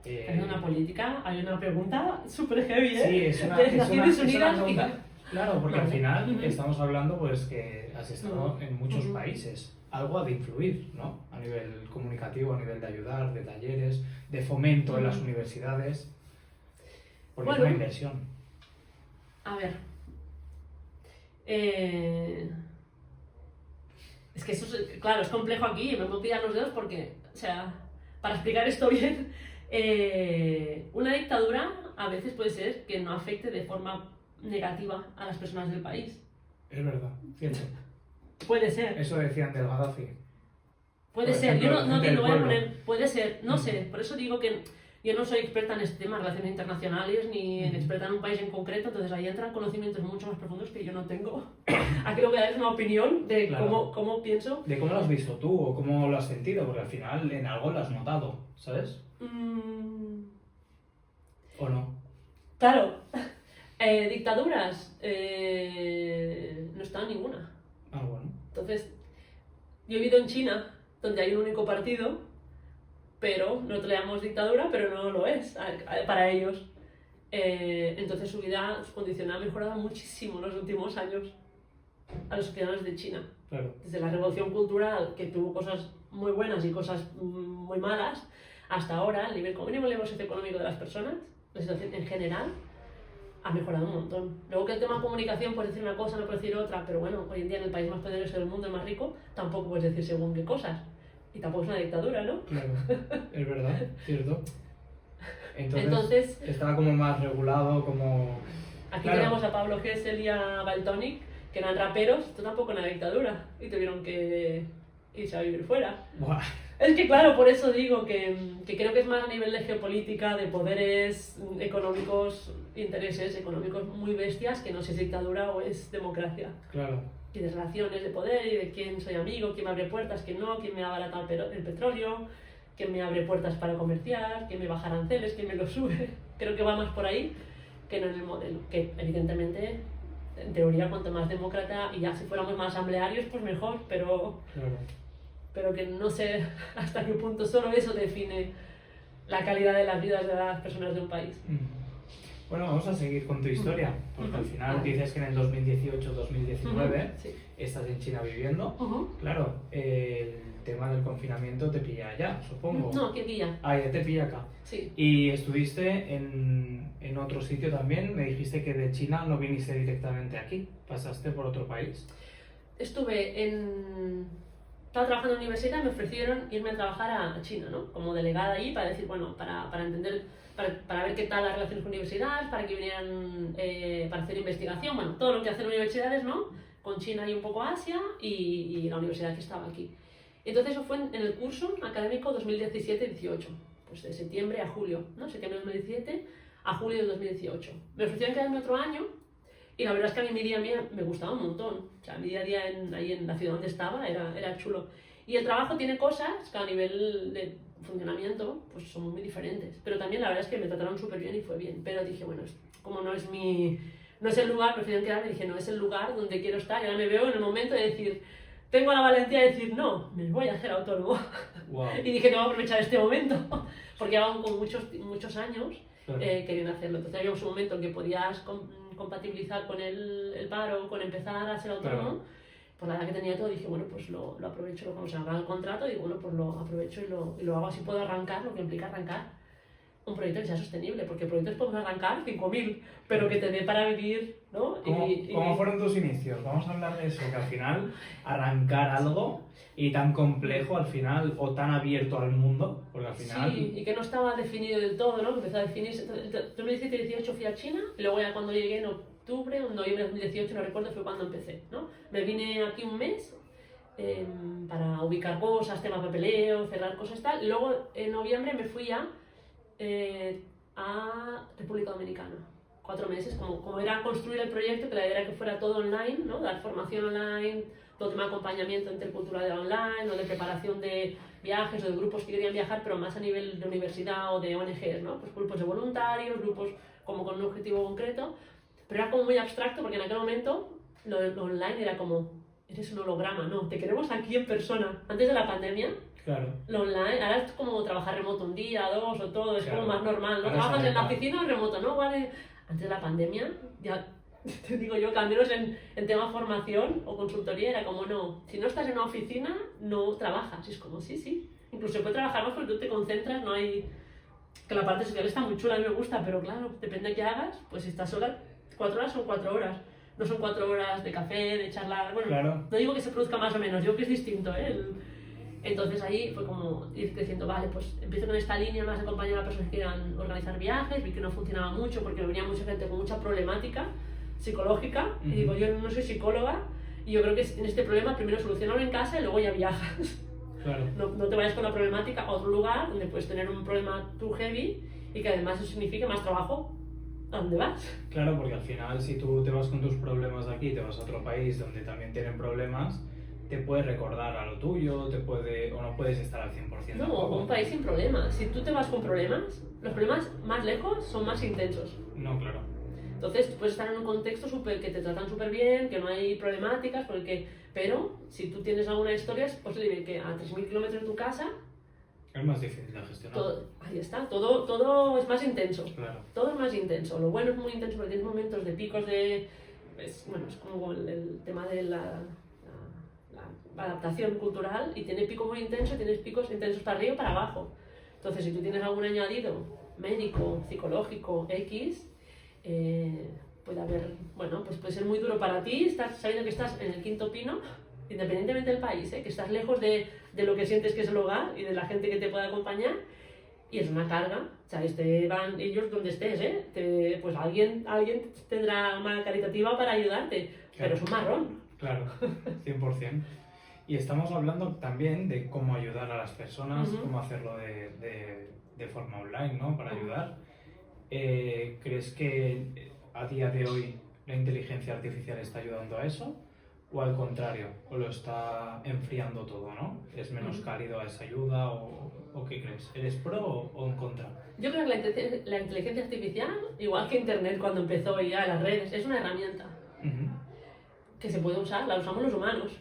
Hay una política, hay una pregunta súper heavy, ¿eh? Sí, es una, de es una, Naciones es una Unidas pregunta. Claro, porque al final estamos hablando pues que has estado en muchos Ujú. países. Algo ha de influir, ¿no? A nivel comunicativo, a nivel de ayudar, de talleres, de fomento en las universidades. Porque es Bueno. una inversión. A ver. Es que eso es, claro, es complejo aquí, me puedo pillar los dedos porque, o sea, para explicar esto bien, una dictadura a veces puede ser que no afecte de forma negativa a las personas del país. Es verdad, cierto. Puede ser. Eso decían del Gaddafi. Puede Por ser, yo ejemplo, no gente te del lo voy a pueblo. poner, puede ser, no sé, por eso digo que yo no soy experta en este tema, relaciones internacionales, ni experta en un país en concreto, entonces ahí entran conocimientos mucho más profundos que yo no tengo. Aquí lo que voy a dar es una opinión de Claro. cómo pienso. De cómo lo has visto tú o cómo lo has sentido, porque al final en algo lo has notado, ¿sabes? ¿O no? Claro, dictaduras, no está ninguna. Ah, bueno. Entonces, yo he vivido en China, donde hay un único partido, pero nosotros le llamamos dictadura, pero no lo es para ellos. Entonces su vida, su condición ha mejorado muchísimo en los últimos años a los ciudadanos de China. Claro. Desde la revolución cultural, que tuvo cosas muy buenas y cosas muy malas, hasta ahora, el nivel socioeconómico de las personas, la situación en general, ha mejorado un montón. Luego que el tema ccomunicación puedes decir una cosa, no puedes decir otra, pero bueno, hoy en día en el país más poderoso del mundo, el más rico, tampoco puedes decir según qué cosas. Y tampoco es una dictadura, ¿no? Claro, es verdad, cierto. Entonces, estaba como más regulado, como... aquí Claro. tenemos a Pablo Gesell y a Valtonyc, que eran raperos, esto tampoco era una dictadura, y tuvieron que irse a vivir fuera. Buah. Es que claro, por eso digo que creo que es más a nivel de geopolítica, de poderes económicos, intereses económicos muy bestias, que no sé si es dictadura o es democracia. Claro, Y de relaciones de poder y de quién soy amigo, quién me abre puertas, quién no, quién me abarata el petróleo, quién me abre puertas para comerciar, quién me baja aranceles, quién me los sube. Creo que va más por ahí que no en el modelo. Que evidentemente, en teoría, cuanto más demócrata y ya si fuéramos más asamblearios, pues mejor, claro. pero que no sé hasta qué punto solo eso define la calidad de las vidas de las personas de un país. Bueno, vamos a seguir con tu historia, porque al final dices que en el 2018-2019 Sí. estás en China viviendo. Ujú. Claro, el tema del confinamiento te pilla allá, supongo. No, Kirguilla, Ah, ya te pilla acá. sí. Y estuviste en otro sitio también, me dijiste que de China no viniste directamente aquí, pasaste por otro país. Estaba trabajando en la universidad, me ofrecieron irme a trabajar a China, ¿no? Como delegada allí para decir, bueno, para entender, para ver qué tal las relaciones con universidades, para que vinieran para hacer investigación, bueno, todo lo que hacen universidades, ¿no? Con China y un poco Asia y la universidad que estaba aquí. Entonces eso fue en el curso académico 2017-18, pues de septiembre a julio, ¿no? Septiembre de 2017 a julio de 2018. Me ofrecieron quedarme otro año. Y la verdad es que a mí mi día a día me gustaba un montón. O sea, mi día a día ahí en la ciudad donde estaba era chulo. Y el trabajo tiene cosas que a nivel de funcionamiento pues son muy diferentes. Pero también la verdad es que me trataron súper bien y fue bien. Pero dije, bueno, como no es el lugar, prefiero quedarme, dije, no es el lugar donde quiero estar. Y ahora me veo en el momento de decir, tengo la valentía de decir, no, me voy a hacer autónomo. Wow. Y dije, tengo que aprovechar este momento. Porque llevaba con muchos años Claro. queriendo hacerlo. Entonces había un momento en que podías compatibilizar con el paro, con empezar a ser autónomo. Claro. Por la edad que tenía todo, dije, bueno, pues lo aprovecho, o sea, haga el contrato y bueno, pues lo aprovecho y lo hago, así puedo arrancar, lo que implica arrancar. un proyecto que sea sostenible, porque proyectos podemos arrancar 5.000, pero que te dé para vivir, ¿no? ¿Cómo fueron tus inicios? Vamos a hablar de eso, que al final arrancar algo y tan complejo al final, o tan abierto al mundo, porque al final... Sí, y que no estaba definido del todo, ¿no? Empezó a definirse... En 2017-2018 fui a China, y luego ya cuando llegué en octubre, en noviembre de 2018, no recuerdo, fue cuando empecé, ¿no? Me vine aquí un mes para ubicar cosas, temas de papeleo, cerrar cosas y tal, y luego en noviembre me fui ya a República Dominicana. 4 meses, como era construir el proyecto, que la idea era que fuera todo online, ¿no? Dar formación online, todo tema de acompañamiento intercultural online, o de preparación de viajes o de grupos que querían viajar, pero más a nivel de universidad o de ONGs, ¿no? Pues grupos de voluntarios, grupos como con un objetivo concreto, pero era como muy abstracto porque en aquel momento lo online era como, eres un holograma, no, te queremos aquí en persona. Antes de la pandemia, claro, lo online, ahora es como trabajar remoto un día, 2 o todo, es claro, como más normal, ¿no? Trabajas en la oficina o remoto, ¿no? Vale. Antes de la pandemia, ya te digo yo, que al menos en tema formación o consultoría era como, no, si no estás en una oficina, no trabajas. Y es como, sí. Incluso se puede trabajar más porque tú te concentras, no hay... Que la parte social está muy chula, a mí me gusta, pero claro, depende de qué hagas, pues si estás sola, 4 horas son 4 horas. No son 4 horas de café, de charlar, bueno, claro. No digo que se produzca más o menos, digo que es distinto, ¿eh? Entonces ahí fue como ir creciendo, vale, pues empiezo con esta línea más de acompañar a personas que quieran organizar viajes, vi que no funcionaba mucho porque venía mucha gente con mucha problemática psicológica, y digo, yo no soy psicóloga, y yo creo que en este problema primero solucionarlo en casa y luego ya viajas. Claro. No te vayas con la problemática a otro lugar donde puedes tener un problema too heavy y que además eso signifique más trabajo. ¿A dónde vas? Claro, porque al final si tú te vas con tus problemas de aquí, te vas a otro país donde también tienen problemas, te puede recordar a lo tuyo, o no puedes estar al 100%. No, o un país sin problemas. Si tú te vas con problemas, los problemas más lejos son más intensos. No, claro. Entonces, tú puedes estar en un contexto que te tratan súper bien, que no hay problemáticas, pero si tú tienes alguna historia, es posible que a 3.000 kilómetros de tu casa... Es más difícil de gestionar. Ahí está, todo es más intenso. Claro. Todo es más intenso. Lo bueno es muy intenso porque tienes momentos de picos de... es como el tema de la adaptación cultural, y tiene pico muy intenso, tienes picos intensos para arriba y para abajo. Entonces, si tú tienes algún añadido médico, psicológico, X, puede haber, pues puede ser muy duro para ti estar sabiendo que estás en el quinto pino, independientemente del país, que estás lejos de lo que sientes que es el hogar y de la gente que te puede acompañar, y es una carga. O sea, van ellos donde estés, pues alguien tendrá una caritativa para ayudarte, claro. Pero es un marrón. Claro, 100%. Y estamos hablando también de cómo ayudar a las personas, cómo hacerlo de forma online, ¿no? Para ayudar. ¿Crees que a día de hoy la inteligencia artificial está ayudando a eso? ¿O al contrario? ¿O lo está enfriando todo, no? ¿Es menos cálido a esa ayuda? ¿O qué crees? ¿Eres pro o en contra? Yo creo que la inteligencia artificial, igual que Internet cuando empezó y ya las redes, es una herramienta que se puede usar, la usamos los humanos.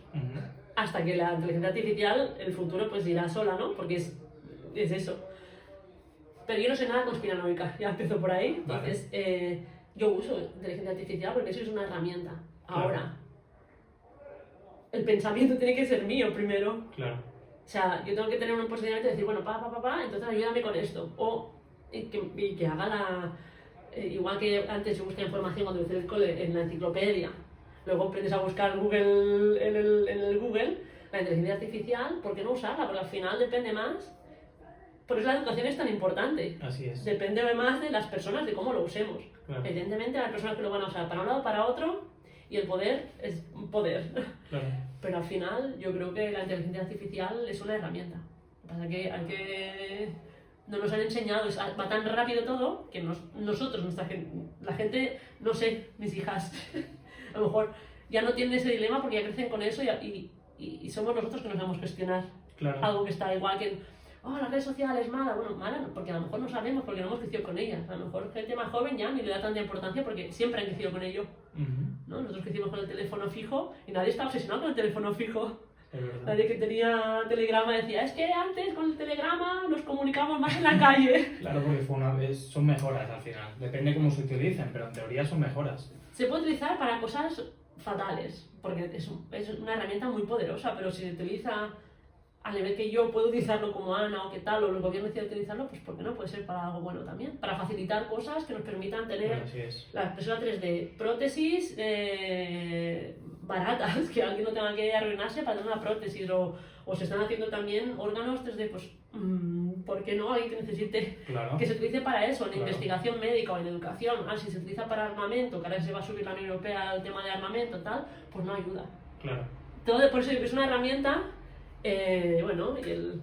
Hasta que la inteligencia artificial, el futuro, pues irá sola, ¿no? Porque es eso. Pero yo no sé nada conspiranoica, ya empezó por ahí. Entonces, yo uso inteligencia artificial porque eso es una herramienta. Claro. Ahora, el pensamiento tiene que ser mío primero. Claro. O sea, yo tengo que tener un posicionamiento de decir, bueno, entonces ayúdame con esto. Y que haga igual que antes yo busqué información cuando hice el cole en la enciclopedia. Luego aprendes a buscar Google en el Google, la inteligencia artificial, ¿por qué no usarla? Porque al final depende más. Por eso la educación es tan importante. Así es. Depende más de las personas, de cómo lo usemos. Claro. Evidentemente, las personas que lo van a usar para un lado o para otro, y el poder es un poder. Claro. Pero al final, yo creo que la inteligencia artificial es una herramienta. Lo que pasa es que hay que... No nos han enseñado, va tan rápido todo que nosotros, la gente, no sé, mis hijas... A lo mejor ya no tienen ese dilema porque ya crecen con eso y somos nosotros que nos vamos a cuestionar. Claro. Algo que está igual que, la red social es mala. Bueno, mala porque a lo mejor no sabemos porque no hemos crecido con ella. A lo mejor gente más joven ya ni le da tanta importancia porque siempre han crecido con ello. ¿No? Nosotros crecimos con el teléfono fijo y nadie está obsesionado con el teléfono fijo. Nadie que tenía telegrama decía, es que antes con el telegrama nos comunicamos más en la calle. Claro, porque son mejoras al final. Depende cómo se utilicen, pero en teoría son mejoras. Se puede utilizar para cosas fatales, porque es una herramienta muy poderosa, pero si se utiliza a nivel que yo puedo utilizarlo como Ana o qué tal, o los gobiernos deciden utilizarlo, pues ¿por qué no? Puede ser para algo bueno también, para facilitar cosas que nos permitan tener la impresora 3D, prótesis baratas, que alguien no tenga que arruinarse para tener una prótesis, o se están haciendo también órganos 3D, pues ¿por qué no? Alguien que necesite que se utilice para eso, en investigación médica o en educación. Si se utiliza para armamento, que ahora se va a subir la Unión Europea al tema de armamento tal, pues no ayuda. Todo, por eso es una herramienta. Bueno, y el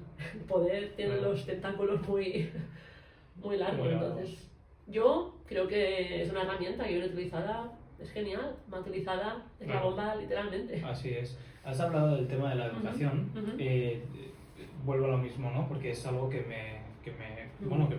poder tiene los tentáculos muy largos, entonces yo creo que es una herramienta que bien utilizada es genial, mal utilizada es la bomba literalmente. Así es. Has hablado del tema de la educación, vuelvo a lo mismo, ¿no? Porque es algo que me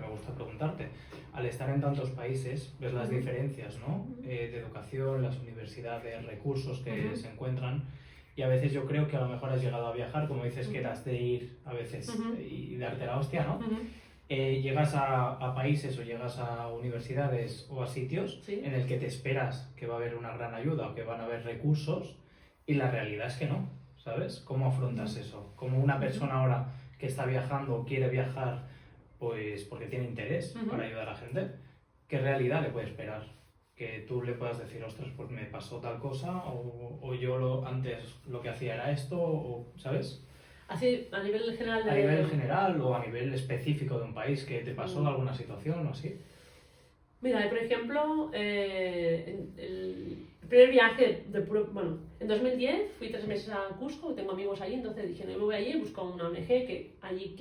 gusta preguntarte. Al estar en tantos países, ves las diferencias, ¿no? De educación, las universidades, recursos que se encuentran. Y a veces yo creo que a lo mejor has llegado a viajar, como dices que eras de ir a veces y darte la hostia, ¿no? Llegas a países o llegas a universidades o a sitios en el que te esperas que va a haber una gran ayuda o que van a haber recursos y la realidad es que no, ¿sabes? ¿Cómo afrontas eso? Como una persona ahora que está viajando o quiere viajar pues porque tiene interés para ayudar a la gente, ¿qué realidad le puede esperar? Que tú le puedas decir, ostras, pues me pasó tal cosa, o yo antes lo que hacía era esto, o, ¿sabes? Así, a nivel general. A nivel general o a nivel específico de un país, que te pasó alguna situación o así. Mira, por ejemplo, el primer viaje, bueno, en 2010 fui 3 meses a Cusco, tengo amigos allí, entonces dije, no, me voy allí, busco una ONG que allí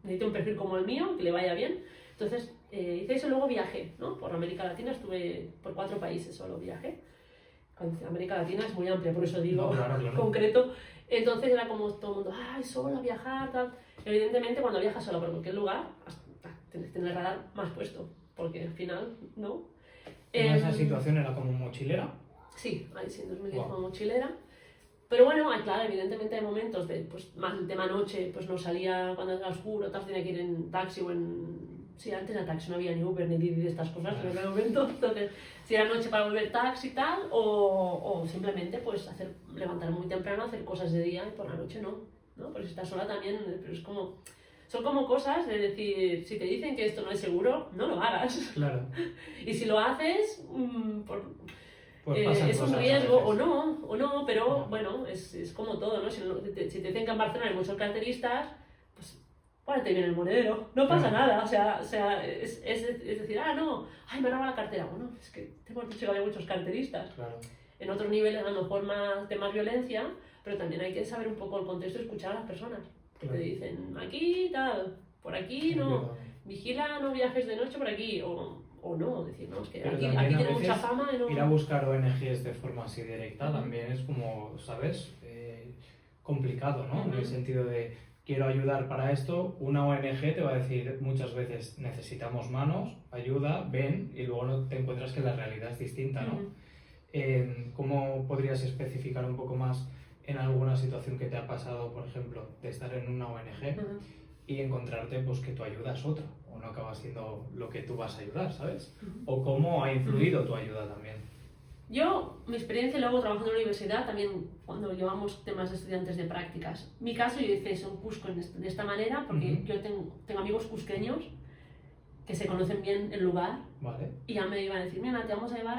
necesito un perfil como el mío, que le vaya bien. Entonces hice eso, luego viajé, ¿no? Por América Latina, estuve por 4 países solo viajé. América Latina es muy amplia, por eso digo concreto. Entonces era como todo el mundo, ay, solo a viajar, tal. Evidentemente cuando viajas solo por cualquier lugar, tienes que tener el radar más puesto, porque al final, ¿no? ¿En esa situación era como mochilera? Sí, ahí sí, en 2010 como mochilera. Pero bueno, claro, evidentemente hay momentos de, pues, más el tema noche, pues no salía cuando era oscuro, tal, tenía que ir en taxi o en... Sí, antes era taxi, no había ni Uber ni Didi de estas cosas en aquel momento. Entonces, si era noche para volver taxi y tal, o simplemente pues levantarme muy temprano, hacer cosas de día y por la noche no. Porque si estás sola también, pero es como... Son como cosas de decir, si te dicen que esto no es seguro, no lo hagas. Claro. Y si lo haces, es un riesgo o no, pero bueno, es como todo, ¿no? Si te dicen que en Barcelona hay muchos carteristas, pues párate bien el monedero, no pasa nada, o sea es decir, no, ay, me roba la cartera, bueno, es que te hemos dicho que había muchos carteristas. Claro. En otros niveles a lo mejor de más violencia, pero también hay que saber un poco el contexto y escuchar a las personas, que te dicen, aquí tal, por aquí no, vigila, no viajes de noche por aquí, o no, decir, no, es que aquí tiene mucha fama y no... Ir a buscar ONGs de forma así directa también es como, ¿sabes? Complicado, ¿no? En el sentido de, quiero ayudar para esto, una ONG te va a decir muchas veces, necesitamos manos, ayuda, ven, y luego no te encuentras que la realidad es distinta, ¿no? ¿Cómo podrías especificar un poco más en alguna situación que te ha pasado, por ejemplo, de estar en una ONG y encontrarte pues que tu ayuda es otra, o no acaba siendo lo que tú vas a ayudar, ¿sabes? O cómo ha influido tu ayuda también. Yo, mi experiencia luego trabajando en la universidad, también cuando llevamos temas de estudiantes de prácticas. Mi caso, yo hice eso en Cusco de esta manera, porque yo tengo amigos cusqueños que se conocen bien el lugar, y ya me iban a decir, mira, te vamos a llevar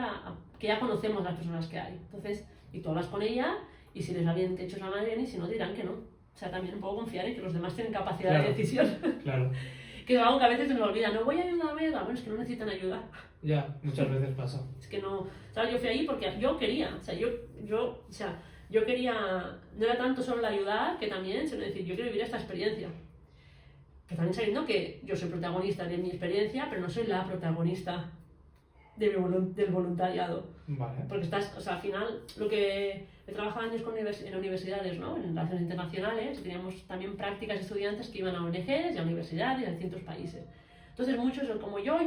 que ya conocemos las personas que hay. Entonces, y tú hablas con ella, y si les va bien te echas la mano bien, y si no, dirán que no. O sea, también un poco confiar en que los demás tienen capacidad de decisión. Claro. Que es algo que a veces se nos olvida, no voy a ayudarme, bueno, es que no necesitan ayuda. Ya, muchas veces pasa. Es que no, ¿sabes? Yo fui ahí porque yo quería, o sea, yo quería, no era tanto solo el ayudar, que también, sino decir, yo quiero vivir esta experiencia. Pero también sabiendo que yo soy protagonista de mi experiencia, pero no soy la protagonista del voluntariado. Vale. Porque o sea, al final, lo que he trabajado años en universidades, ¿no? En relaciones internacionales, teníamos también prácticas de estudiantes que iban a ONGs y a universidades y a distintos países. Entonces muchos son como, yo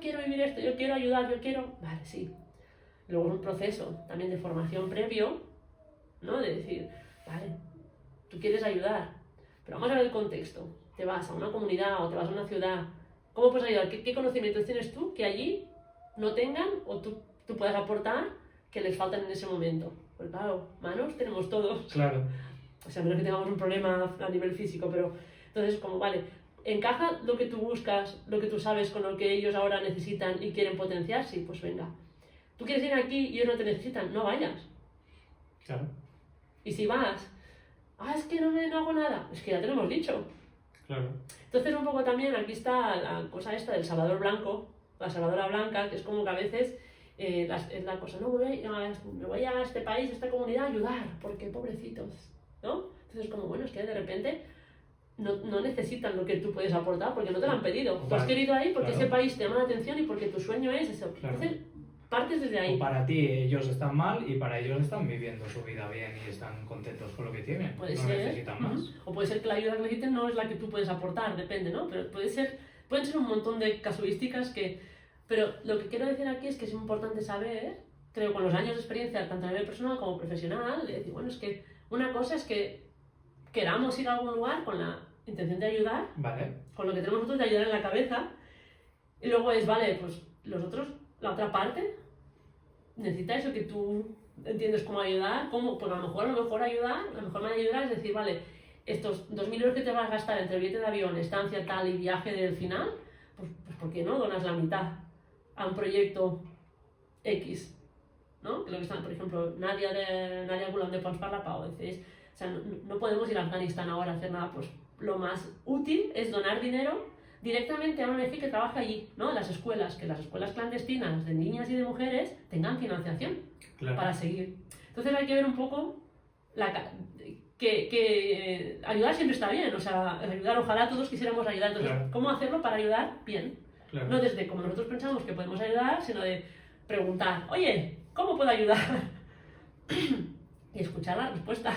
quiero vivir esto, yo quiero ayudar, yo quiero... Vale, sí. Luego es un proceso también de formación previo, ¿no? De decir, vale, tú quieres ayudar, pero vamos a ver el contexto. Te vas a una comunidad o te vas a una ciudad, ¿cómo puedes ayudar? ¿Qué conocimientos tienes tú que allí no tengan o tú puedas aportar que les faltan en ese momento? Pues claro, manos tenemos todos. Claro. o sea, a menos que tengamos un problema a nivel físico, pero entonces como, vale, ¿encaja lo que tú buscas, lo que tú sabes con lo que ellos ahora necesitan y quieren potenciar? Sí, pues venga. ¿Tú quieres ir aquí y ellos no te necesitan? No vayas. Claro. Y si vas, es que no hago nada, es que ya te lo hemos dicho. Claro. Entonces un poco también aquí está la cosa esta del salvador blanco, la salvadora blanca, que es como que a veces es la cosa, no, me voy a este país, a esta comunidad a ayudar, porque pobrecitos, ¿no? Entonces como, bueno, es que de repente no necesitan lo que tú puedes aportar porque no te lo han pedido. Tú has querido ahí porque ese país te llama la atención y porque tu sueño es eso. Claro. Entonces, partes desde ahí. O para ti ellos están mal y para ellos están viviendo su vida bien y están contentos con lo que tienen. Puede no ser. necesitan más. O puede ser que la ayuda que necesiten no es la que tú puedes aportar, depende, ¿no? Pero pueden ser un montón de casuísticas que... Pero lo que quiero decir aquí es que es importante saber, creo, con los años de experiencia, tanto a nivel personal como profesional, de decir, bueno, es que una cosa es que queramos ir a algún lugar con la intención de ayudar, vale, con lo que tenemos nosotros de ayudar en la cabeza, y luego es, vale, pues los otros, la otra parte, necesita eso que tú entiendes cómo ayudar, cómo, pues a lo mejor ayudar, la mejor manera de ayudar es decir, vale, estos 2.000 euros que te vas a gastar entre billete de avión, estancia tal y viaje del final, pues ¿por qué no donas la mitad a un proyecto X? ¿No? Que lo que están, por ejemplo, Nadia Gulam de Pons per la Pau, decís, o sea, no podemos ir a Afganistán ahora a hacer nada, pues lo más útil es donar dinero directamente a una ONG que trabaja allí, ¿no? Las escuelas, que las escuelas clandestinas de niñas y de mujeres tengan financiación para seguir. Entonces hay que ver un poco que ayudar siempre está bien, o sea, ayudar, ojalá todos quisiéramos ayudar, entonces, ¿cómo hacerlo para ayudar bien? No desde como nosotros pensamos que podemos ayudar, sino de preguntar, oye, ¿cómo puedo ayudar? Y escuchar la respuesta.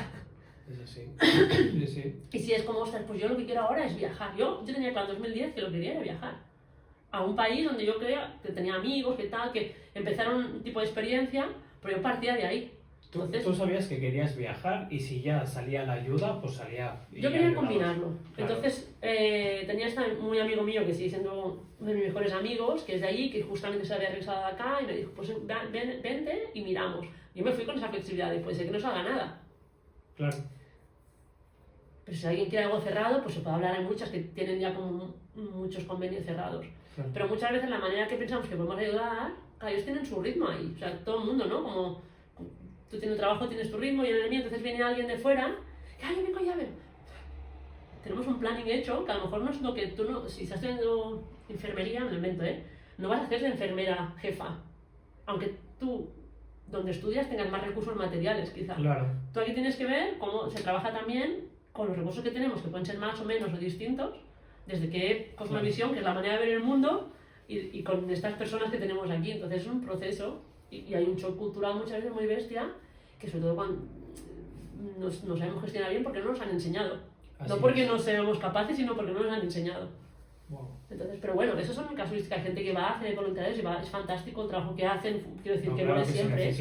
Es así. Sí, sí. Y si es como, ostras, pues yo lo que quiero ahora es viajar. Yo tenía claro en 2010 que lo que quería era viajar. A un país donde yo creía que tenía amigos, que tal, que empezaron un tipo de experiencia, pero yo partía de ahí. Entonces, tú sabías que querías viajar y si ya salía la ayuda, pues salía. Yo quería combinarlo. Claro. Entonces, tenía este muy amigo mío que sigue siendo uno de mis mejores amigos, que es de allí, que justamente se había regresado de acá y me dijo, pues vente y miramos. Yo me fui con esa flexibilidad de, puede ser que no salga nada. Claro. Pero si alguien quiere algo cerrado, pues se puede hablar. Hay muchas que tienen ya como muchos convenios cerrados. Claro. Pero muchas veces la manera que pensamos que podemos ayudar, ellos tienen su ritmo ahí. O sea, todo el mundo, ¿no? Como tú tienes un trabajo, tienes tu ritmo, yo en el mío, entonces viene alguien de fuera, yo vengo ya, tenemos un planning hecho, que a lo mejor no es lo que tú no... Si estás haciendo enfermería, me lo invento, no vas a hacer de enfermera jefa. Aunque tú, donde estudias, tengas más recursos materiales, quizá. Claro. Tú aquí tienes que ver cómo se trabaja también con los recursos que tenemos, que pueden ser más o menos o distintos, desde qué cosmovisión, que es la manera de ver el mundo, y con estas personas que tenemos aquí. Entonces es un proceso, y hay un shock cultural muchas veces muy bestia, que sobre todo cuando no sabemos gestionar bien porque no nos han enseñado. Así no porque no seamos capaces, sino porque no nos han enseñado. Wow. Entonces, pero bueno, eso son casuísticas, gente que va a hacer voluntarios y es fantástico el trabajo que hacen, quiero decir que no es siempre,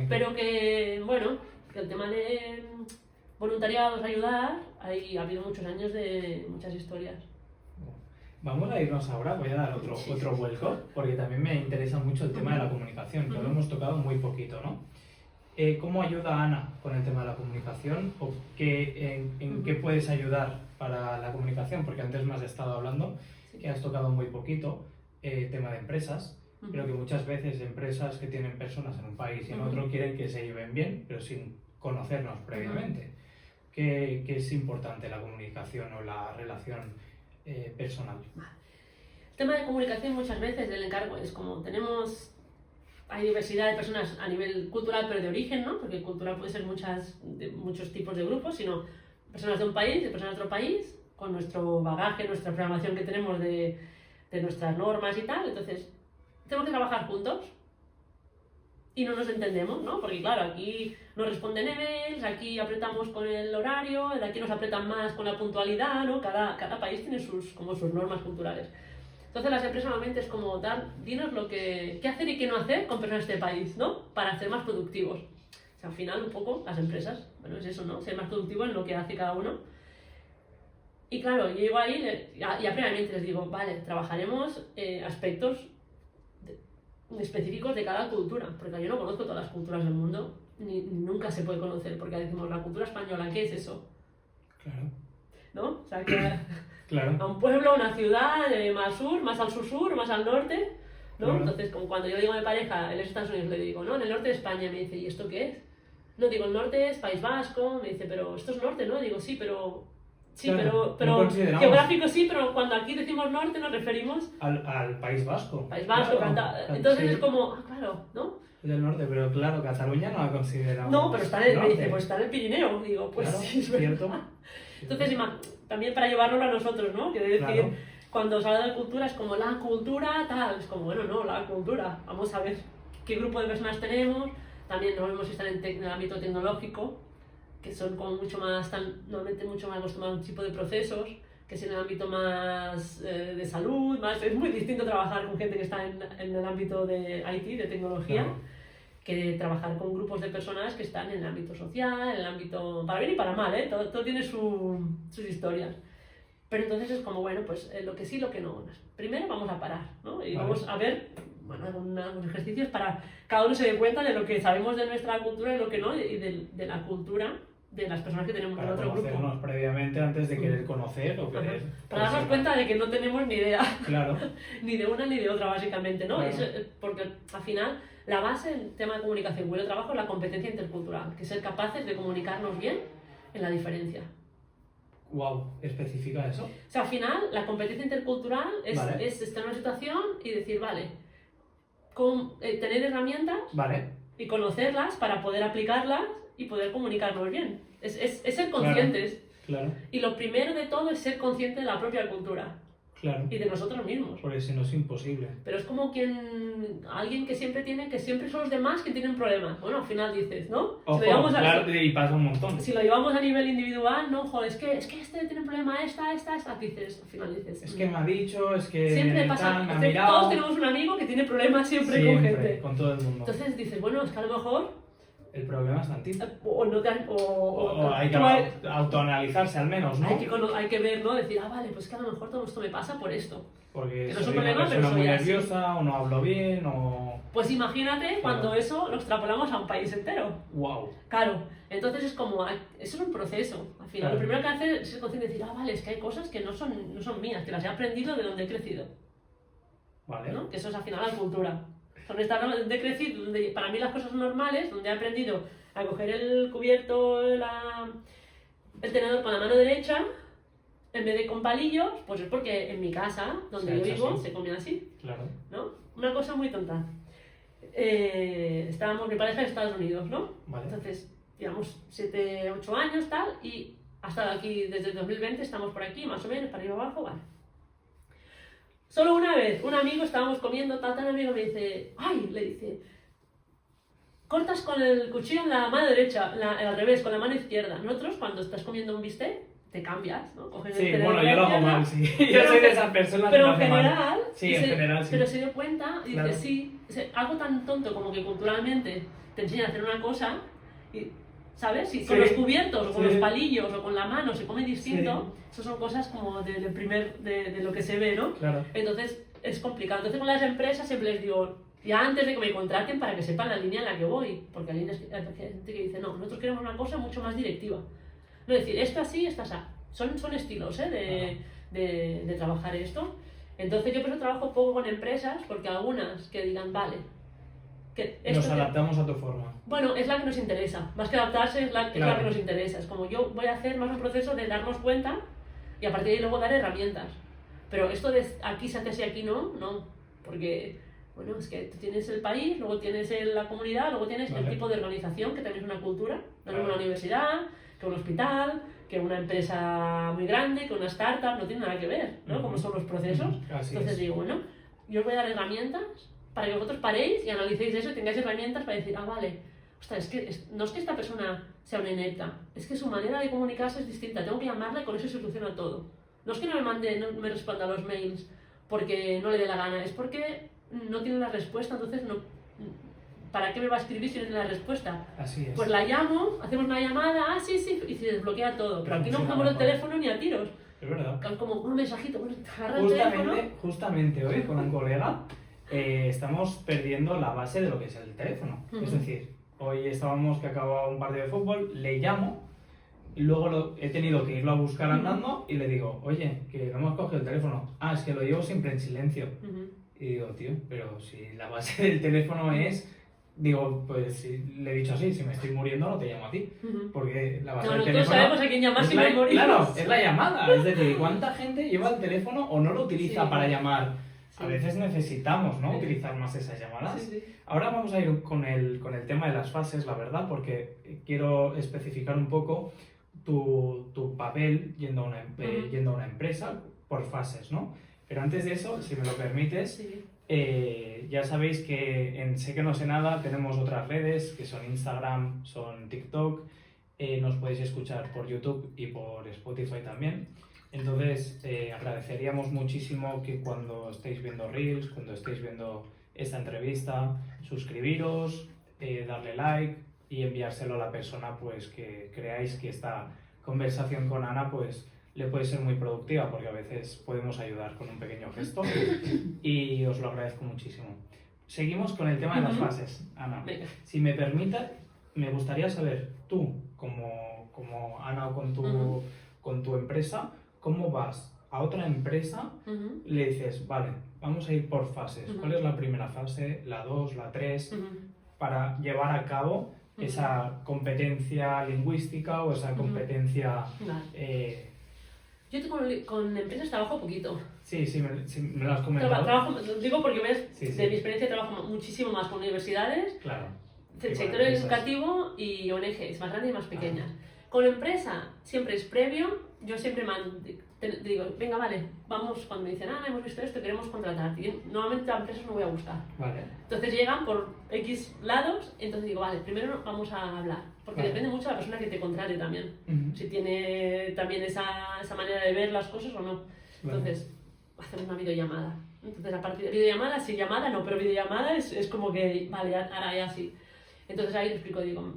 pero que, bueno, que el tema de voluntariados, ayudar, ha habido muchos años de muchas historias. Vamos a irnos ahora, voy a dar otro vuelco, porque también me interesa mucho el tema de la comunicación, que lo hemos tocado muy poquito, ¿no? ¿Cómo ayuda Ana con el tema de la comunicación? ¿O en qué puedes ayudar para la comunicación? Porque antes me has estado hablando que has tocado muy poquito tema de empresas. Creo que muchas veces empresas que tienen personas en un país y en otro quieren que se lleven bien, pero sin conocernos previamente. ¿Qué es importante la comunicación o la relación personal? El tema de comunicación muchas veces el encargo es como hay diversidad de personas a nivel cultural, pero de origen, ¿no? Porque cultural puede ser muchos tipos de grupos, sino personas de un país, de personas de otro país, con nuestro bagaje, nuestra programación que tenemos de nuestras normas y tal. Entonces, tenemos que trabajar juntos y no nos entendemos, ¿no? Porque claro, aquí nos responden emails, aquí apretamos con el horario, de aquí nos apretan más con la puntualidad, ¿no? Cada país tiene sus normas culturales. Entonces las empresas normalmente es como, dinos qué hacer y qué no hacer con personas de este país, ¿no? Para ser más productivos. O sea, al final un poco las empresas, bueno, es eso, ¿no? Ser más productivo en lo que hace cada uno. Y claro, yo llego ahí y ya previamente les digo, vale, trabajaremos aspectos específicos de cada cultura, porque yo no conozco todas las culturas del mundo, ni nunca se puede conocer, porque decimos, la cultura española, ¿qué es eso? Claro. ¿no? O sea, que Claro. a un pueblo, a una ciudad, más sur, más al sur, más al norte, ¿no? Claro. Entonces, como cuando yo digo a mi pareja, él es de Estados Unidos, le digo, no, en el norte de España, me dice, ¿y esto qué es? No, digo, el norte es País Vasco, me dice, pero esto es norte, ¿no? Digo, sí, pero... Sí, Claro, pero no consideramos- geográfico sí, pero cuando aquí decimos norte nos referimos Al País Vasco. País Vasco, Claro. entonces Sí, es como, claro, ¿no? del norte, pero claro, Cataluña no la consideramos. No, pero está en el, me norte. dice, pues está en el Pirineo, digo, pues Claro, sí, es verdad. cierto. Entonces, también para llevarlo a nosotros, ¿no? Quiere decir, Claro. cuando se habla de cultura es como la cultura, tal, es como, bueno, no, la cultura, vamos a ver qué grupo de personas tenemos, también no vemos si están en el ámbito tecnológico, que son como mucho más, están normalmente mucho más acostumbrados a un tipo de procesos, que si en el ámbito más de salud, más, es muy distinto trabajar con gente que está en el ámbito de IT, de tecnología, Claro. que trabajar con grupos de personas que están en el ámbito social, en el ámbito, para bien y para mal, ¿eh? Todo tiene sus historias. Pero entonces es como, bueno, pues lo que sí, lo que no. Primero vamos a parar, ¿no? Y Vale. vamos a ver, bueno, unos ejercicios para cada uno se dé cuenta de lo que sabemos de nuestra cultura y lo que no, y de la cultura de las personas que tenemos en Para otro grupo. conocernos previamente antes de querer conocer o querer... Para darnos cuenta de que no tenemos ni idea. Claro. Ni de una ni de otra, básicamente, ¿no? Claro. Eso, porque al final la base en tema de comunicación y el trabajo es la competencia intercultural, que es ser capaces de comunicarnos bien en la diferencia. Wow, especifica eso. O sea, al final la competencia intercultural es, Vale. es estar en una situación y decir, vale, tener herramientas Vale. y conocerlas para poder aplicarlas y poder comunicarnos bien. Es ser conscientes. Claro. Y lo primero de todo es ser consciente de la propia cultura Claro. y de nosotros mismos. Porque si no es imposible. Pero es como alguien que siempre son los demás que tienen problemas. Bueno, al final dices, ¿no? Ojo, Si lo llevamos claro, y pasa un montón. si lo llevamos a nivel individual, no, joder, es que este tiene problema, esta, dices, al final dices. Es que me ha dicho, es que siempre me pasa, me ha mirado. todos tenemos un amigo que tiene problemas siempre con gente. con todo el mundo. Entonces dices, bueno, es que a lo mejor, El problema es tantito. o no te O hay que tú autoanalizarse al menos, ¿no? hay que ver, ¿no? Decir, vale, pues que a lo mejor todo esto me pasa por esto. Porque Que no es soy un una problema, pero persona muy soy así. nerviosa, o no hablo bien, o... Pues imagínate Claro. cuando eso lo extrapolamos a un país entero. ¡Wow! Claro, entonces es como, eso es un proceso. Al final, Claro. lo primero que hace es ser consciente de decir, vale, es que hay cosas que no son mías, que las he aprendido de donde he crecido. Vale. ¿No? Que eso es al final la cultura. Donde he crecido, donde para mí las cosas son normales, donde he aprendido a coger el cubierto, el tenedor con la mano derecha, en vez de con palillos, pues es porque en mi casa, donde Se ha yo hecho vivo, así. se come así. Claro. ¿No? Una cosa muy tonta. Estábamos, mi pareja de Estados Unidos, ¿no? Vale. Entonces, llevamos 7, 8 años, tal, y hasta aquí, desde el 2020, estamos por aquí, más o menos, para arriba abajo, vale. Solo una vez, un amigo, estábamos comiendo, tal, un amigo me dice, ¡ay! Le dice, cortas con el cuchillo en la mano derecha, al revés, con la mano izquierda. Nosotros, cuando estás comiendo un bistec, te cambias, ¿no? Coges el Sí, tenedor bueno, con la yo lo hago izquierda, mal, sí. Yo pero- soy de esas personas que pero lo en hace mal. general, Sí, en general, sí. pero se dio cuenta y Claro. dice, sí, algo tan tonto como que culturalmente te enseñan a hacer una cosa, y, ¿sabes? Si con Sí. los cubiertos o con Sí. los palillos o con la mano se come distinto, eso son cosas como de lo que se ve, ¿no? Claro. Entonces es complicado. Entonces con las empresas siempre les digo, ya antes de que me contraten para que sepan la línea en la que voy, porque hay gente que dice, no, nosotros queremos una cosa mucho más directiva. No decir, esto así, esto así. Son estilos de trabajar esto. Entonces yo por eso trabajo poco con empresas, porque algunas que digan, vale, que Nos esto adaptamos a tu forma. bueno, es la que nos interesa. Más que adaptarse, es la Claro. que nos interesa. Es como yo voy a hacer más un proceso de darnos cuenta y a partir de ahí luego dar herramientas. Pero esto de aquí se hace así, aquí no. Porque, bueno, es que tú tienes el país, luego tienes la comunidad, luego tienes Vale. el tipo de organización, que también es una cultura. No es Claro. una universidad, que un hospital, que una empresa muy grande, que una startup, no tiene nada que ver, ¿no? Ujú. Cómo son los procesos. Así Entonces es. digo, bueno, yo os voy a dar herramientas para que vosotros paréis y analicéis eso y tengáis herramientas para decir, vale, ostras, es que no es que esta persona sea una inepta, es que su manera de comunicarse es distinta, tengo que llamarla y con eso se soluciona todo. No es que no me responda a los mails porque no le dé la gana, es porque no tiene la respuesta, entonces no, ¿para qué me va a escribir si no tiene la respuesta? Así es. Pues la llamo, hacemos una llamada, sí, y se desbloquea todo, pero aquí no Funciona cogemos el mejor. teléfono ni a tiros. Es verdad. Como un mensajito, bueno, te agarra el teléfono. Justamente hoy con un colega estamos perdiendo la base de lo que es el teléfono. Ujú. Es decir, hoy estábamos que acababa un partido de fútbol, le llamo y luego he tenido que irlo a buscar andando y le digo, oye, que no hemos cogido el teléfono. Ah, es que lo llevo siempre en silencio. Y digo, tío, pero si la base del teléfono es... Digo, pues si le he dicho así, si me estoy muriendo no te llamo a ti, porque la base del teléfono... Todos sabemos a quién llamar si me morimos. Claro, es la llamada, es decir, ¿cuánta gente lleva el teléfono o no lo utiliza para llamar? Sí. A veces necesitamos, ¿no? Utilizar más esas llamadas. Sí. Ahora vamos a ir con el tema de las fases, la verdad, porque quiero especificar un poco tu papel yendo a una empresa por fases, ¿no? Pero antes de eso, si me lo permites... Sí. Ya sabéis que en Sé que no sé nada tenemos otras redes que son Instagram, son TikTok, nos podéis escuchar por YouTube y por Spotify también. Entonces agradeceríamos muchísimo que cuando estéis viendo Reels, cuando estéis viendo esta entrevista, suscribiros, darle like y enviárselo a la persona pues que creáis que esta conversación con Ana pues le puede ser muy productiva, porque a veces podemos ayudar con un pequeño gesto y os lo agradezco muchísimo. Seguimos con el tema de las fases, Ana. Si me permite, me gustaría saber tú, como Ana o con tu empresa, cómo vas a otra empresa, le dices, vale, vamos a ir por fases. ¿Cuál es la primera fase, la 2, la 3, para llevar a cabo esa competencia lingüística o esa competencia... Yo con empresas trabajo poquito. Sí, me lo has comentado. Digo porque ves, de mi experiencia trabajo muchísimo más con universidades, el sector educativo y ONGs, más grandes y más pequeñas. Con empresa siempre es previo, yo siempre digo, venga, vale, vamos, cuando me dicen, hemos visto esto, queremos contratar. Y normalmente a empresas no voy a gustar. Vale. Entonces llegan por X lados, entonces digo, vale, primero vamos a hablar. Porque depende mucho de la persona que te contrate también. Si tiene también esa manera de ver las cosas o no. Entonces, hacemos una videollamada. Entonces, a partir de videollamada, sí, llamada no, pero videollamada es como que, vale, ahora ya sí. Entonces ahí le explico, digo,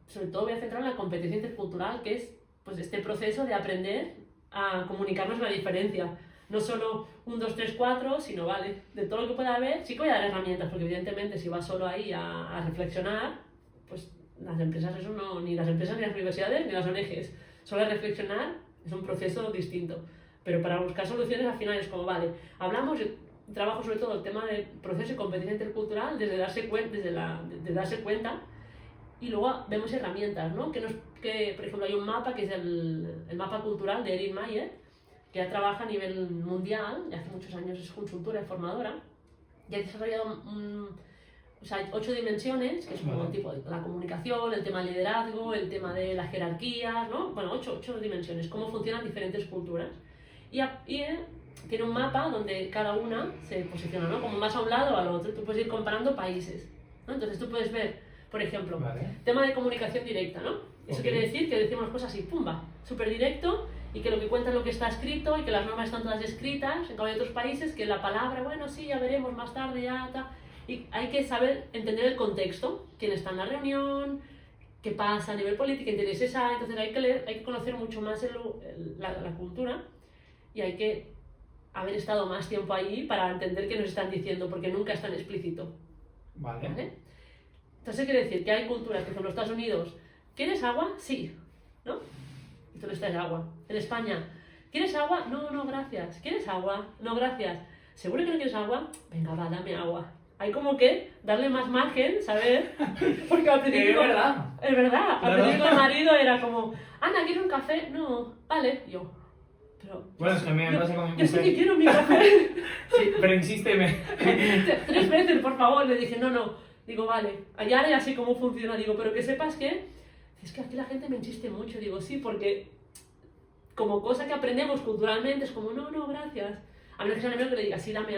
sobre todo voy a centrar en la competencia intercultural, que es pues este proceso de aprender a comunicarnos la diferencia. No solo 1, 2, 3, 4, sino, vale, de todo lo que pueda haber, sí que voy a dar herramientas, porque evidentemente si vas solo ahí a reflexionar, pues las empresas eso no, ni las empresas, ni las universidades, ni las ONGs. Solo reflexionar es un proceso distinto. Pero para buscar soluciones al final es como, vale, hablamos, yo trabajo sobre todo el tema de proceso y competencia intercultural desde darse cuenta y luego vemos herramientas, ¿no? Que por ejemplo hay un mapa que es el mapa cultural de Erin Mayer, que ya trabaja a nivel mundial, y hace muchos años es consultora y formadora, y ha desarrollado 8 dimensiones, que es como tipo la comunicación, el tema del liderazgo, el tema de las jerarquías, ¿no? Bueno, 8 dimensiones, cómo funcionan diferentes culturas. Y tiene un mapa donde cada una se posiciona, ¿no? Como más a un lado o al otro. Tú puedes ir comparando países, ¿no? Entonces tú puedes ver, por ejemplo, tema de comunicación directa, ¿no? Eso quiere decir que decimos cosas así, pumba, súper directo, y que lo que cuenta es lo que está escrito y que las normas están todas escritas. En cambio hay otros países que la palabra, bueno, sí, ya veremos más tarde, ya, ta. Y hay que saber entender el contexto, quién está en la reunión, qué pasa a nivel político, intereses hay. Entonces hay que leer, hay que conocer mucho más la cultura y hay que haber estado más tiempo allí para entender qué nos están diciendo, porque nunca es tan explícito. ¿Vale? Entonces quiere decir que hay culturas, por ejemplo, en Estados Unidos, ¿quieres agua? Sí, ¿no? Y tú les traes agua. En España, ¿quieres agua? No, no, gracias. ¿Quieres agua? No, gracias. ¿Seguro que no quieres agua? Venga, va, dame agua. Hay como que darle más margen, ¿saber? Porque al principio... Es verdad. Es verdad. Al principio el marido era como, Ana, ¿quieres un café? No, vale. Yo, pero... Bueno, es que a mí me pasa con mi mujer. Yo sí que quiero mi café. Sí, pero insísteme. 3 veces, por favor. Le dije, no. Digo, vale. Allá ya sé cómo funciona. Digo, pero que sepas que... Es que aquí la gente me insiste mucho. Digo, sí, porque... Como cosa que aprendemos culturalmente es como, no, gracias. A menos que sea un amigo que le diga, sí, dame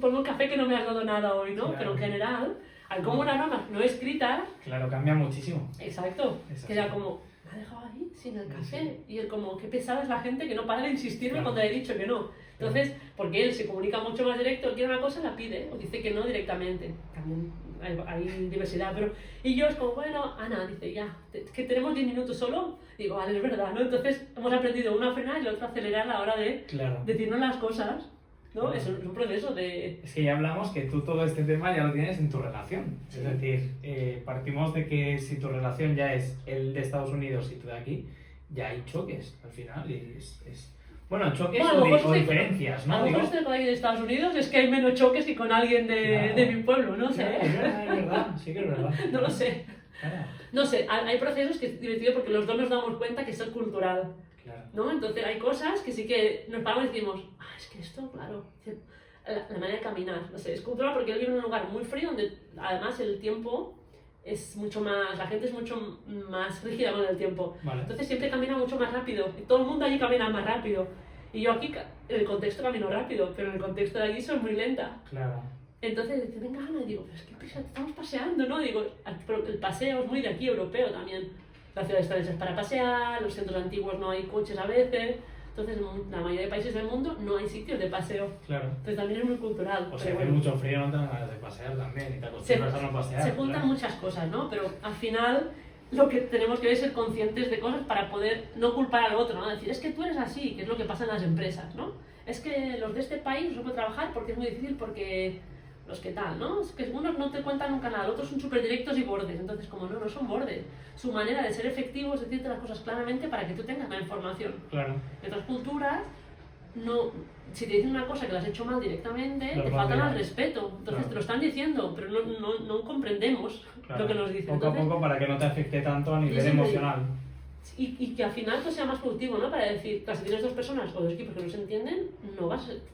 ponme un café que no me has dado nada hoy, ¿no? Claro. Pero en general, al como una norma no escrita... Claro, cambia muchísimo. Exacto. Queda como, me ha dejado ahí sin el café. Sí. Y él como, qué pesada es la gente que no para de insistirme cuando le he dicho que no. Entonces, porque él se comunica mucho más directo, él quiere una cosa, la pide, o dice que no directamente. También hay diversidad, pero... Y yo es como, bueno, Ana, dice, ya, que tenemos 10 minutos solo. Digo, vale, es verdad, ¿no? Entonces hemos aprendido una a frenar y la otra a acelerar a la hora de decirnos las cosas, ¿no? Claro. Es un proceso de... Es que ya hablamos que tú todo este tema ya lo tienes en tu relación. Sí. Es decir, partimos de que si tu relación ya es el de Estados Unidos y tú de aquí, ya hay choques al final. Y bueno, choques Bueno, a lo mejor o sí, diferencias, ¿no? a lo mejor Digo, estoy con alguien de Estados Unidos, es que hay menos choques que con alguien claro, de mi pueblo, no sé. claro, es verdad, sí que es verdad. No lo sé. Claro, No sé, hay procesos que es divertido porque los dos nos damos cuenta que es cultural, claro. ¿no? Entonces hay cosas que sí que nos paramos y decimos, es que esto, claro, la manera de caminar, no sé, es cultural porque él vive en un lugar muy frío donde además el tiempo es mucho más, la gente es mucho más rígida con el tiempo. Vale. Entonces siempre camina mucho más rápido y todo el mundo allí camina más rápido. Y yo aquí en el contexto camino rápido, pero en el contexto de allí soy muy lenta. Claro. Entonces dice, venga Ana, y digo, pero es que prisa, estamos paseando, ¿no? Digo, pero el paseo es muy de aquí, europeo también. La ciudad está hecha para pasear, los centros antiguos no hay coches a veces. Entonces, en la mayoría de países del mundo no hay sitios de paseo. Claro. Entonces también es muy cultural. O sea, pero que bueno, mucho frío no te dan ganas de pasear también y te acostumbras a no pasear. se juntan claro. muchas cosas, ¿no? Pero al final lo que tenemos que ver es ser conscientes de cosas para poder no culpar al otro, ¿no? Decir, es que tú eres así, que es lo que pasa en las empresas, ¿no? Es que los de este país no se puede trabajar porque es muy difícil porque los que tal, ¿no? Es que unos no te cuentan nunca nada, otros son súper directos y bordes, entonces como no son bordes. Su manera de ser efectivo es decirte las cosas claramente para que tú tengas la información. Claro. En otras culturas, no, si te dicen una cosa que la has hecho mal directamente, Los te faltan al banderas. respeto. Entonces Claro. te lo están diciendo, pero no comprendemos Claro. lo que nos dicen. Poco a Entonces, poco para que no te afecte tanto a nivel siempre emocional. y que al final pues, sea más productivo, ¿no? Para decir, que si tienes dos personas o dos equipos que no se entienden,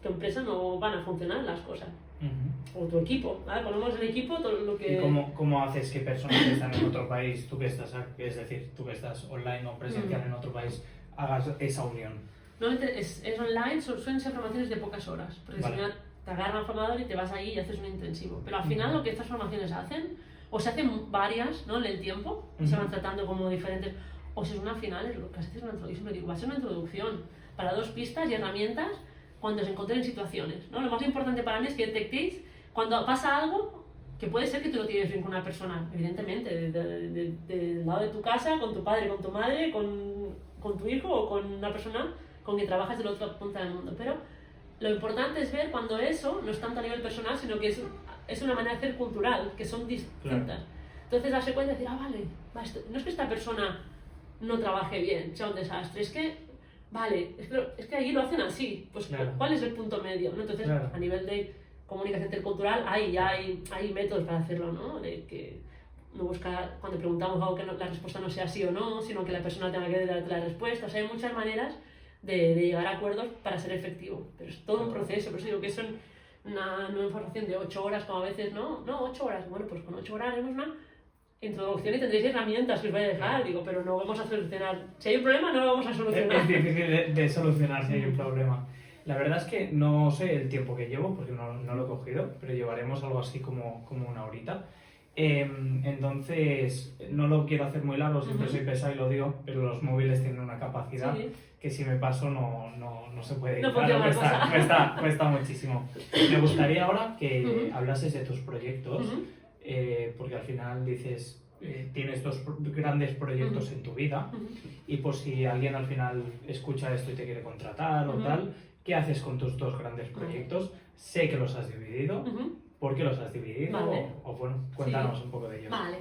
tu empresa no van a funcionar las cosas. Ujú. O tu equipo, ¿vale? Ponemos el equipo todo lo que... ¿Y cómo haces que personas que están en otro país, tú que estás aquí, es decir, tú que estás online o presencial en otro país, hagas esa unión? Normalmente es online, suelen ser formaciones de pocas horas, porque Vale. si no te agarra el formador y te vas ahí y haces un intensivo. Pero al final lo que estas formaciones hacen, o se hacen varias, ¿no? En el tiempo, y se van tratando como diferentes, o si es una final, es lo que haces es una introducción. Yo siempre digo, va a ser una introducción para 2 pistas y herramientas cuando os encontréis en situaciones, ¿no? Lo más importante para mí es que detectéis cuando pasa algo que puede ser que tú no tienes bien con una persona, evidentemente, del lado de tu casa, con tu padre, con tu madre, con tu hijo o con una persona con quien trabajas de la otra punta del mundo. Pero lo importante es ver cuando eso no es tanto a nivel personal, sino que es una manera de hacer cultural, que son distintas. Claro. Entonces darse cuenta y decir, vale, no es que esta persona no trabaje bien, sea un desastre, es que, vale, es que allí lo hacen así, pues Claro. ¿cuál es el punto medio? ¿No? Entonces, Claro. a nivel de comunicación intercultural hay métodos para hacerlo, ¿no? De que no buscar, cuando preguntamos algo que la respuesta no sea sí o no, sino que la persona tenga que darte la respuesta. O sea, hay muchas maneras de llegar a acuerdos para ser efectivo, pero es todo un proceso. Por eso digo que eso no es formación de 8 horas como a veces, ¿no? No, 8 horas. Bueno, pues con 8 horas haremos una introducción y tendréis herramientas que os voy a dejar, digo, pero no vamos a solucionar. Si hay un problema, no lo vamos a solucionar. Es difícil de solucionar si hay un problema. La verdad es que no sé el tiempo que llevo, porque no lo he cogido, pero llevaremos algo así como una horita. Entonces, no lo quiero hacer muy largo, siempre soy pesado y lo digo, pero los móviles tienen una capacidad que si me paso no se puede No editar, funciona la cuesta muchísimo. Me gustaría ahora que hablases de tus proyectos, porque al final dices, tienes 2 grandes proyectos en tu vida, y por si alguien al final escucha esto y te quiere contratar o tal, ¿qué haces con tus 2 grandes proyectos? Sé que los has dividido. ¿Por qué los has dividido? Vale. O bueno, cuéntanos un poco de ellos. Vale.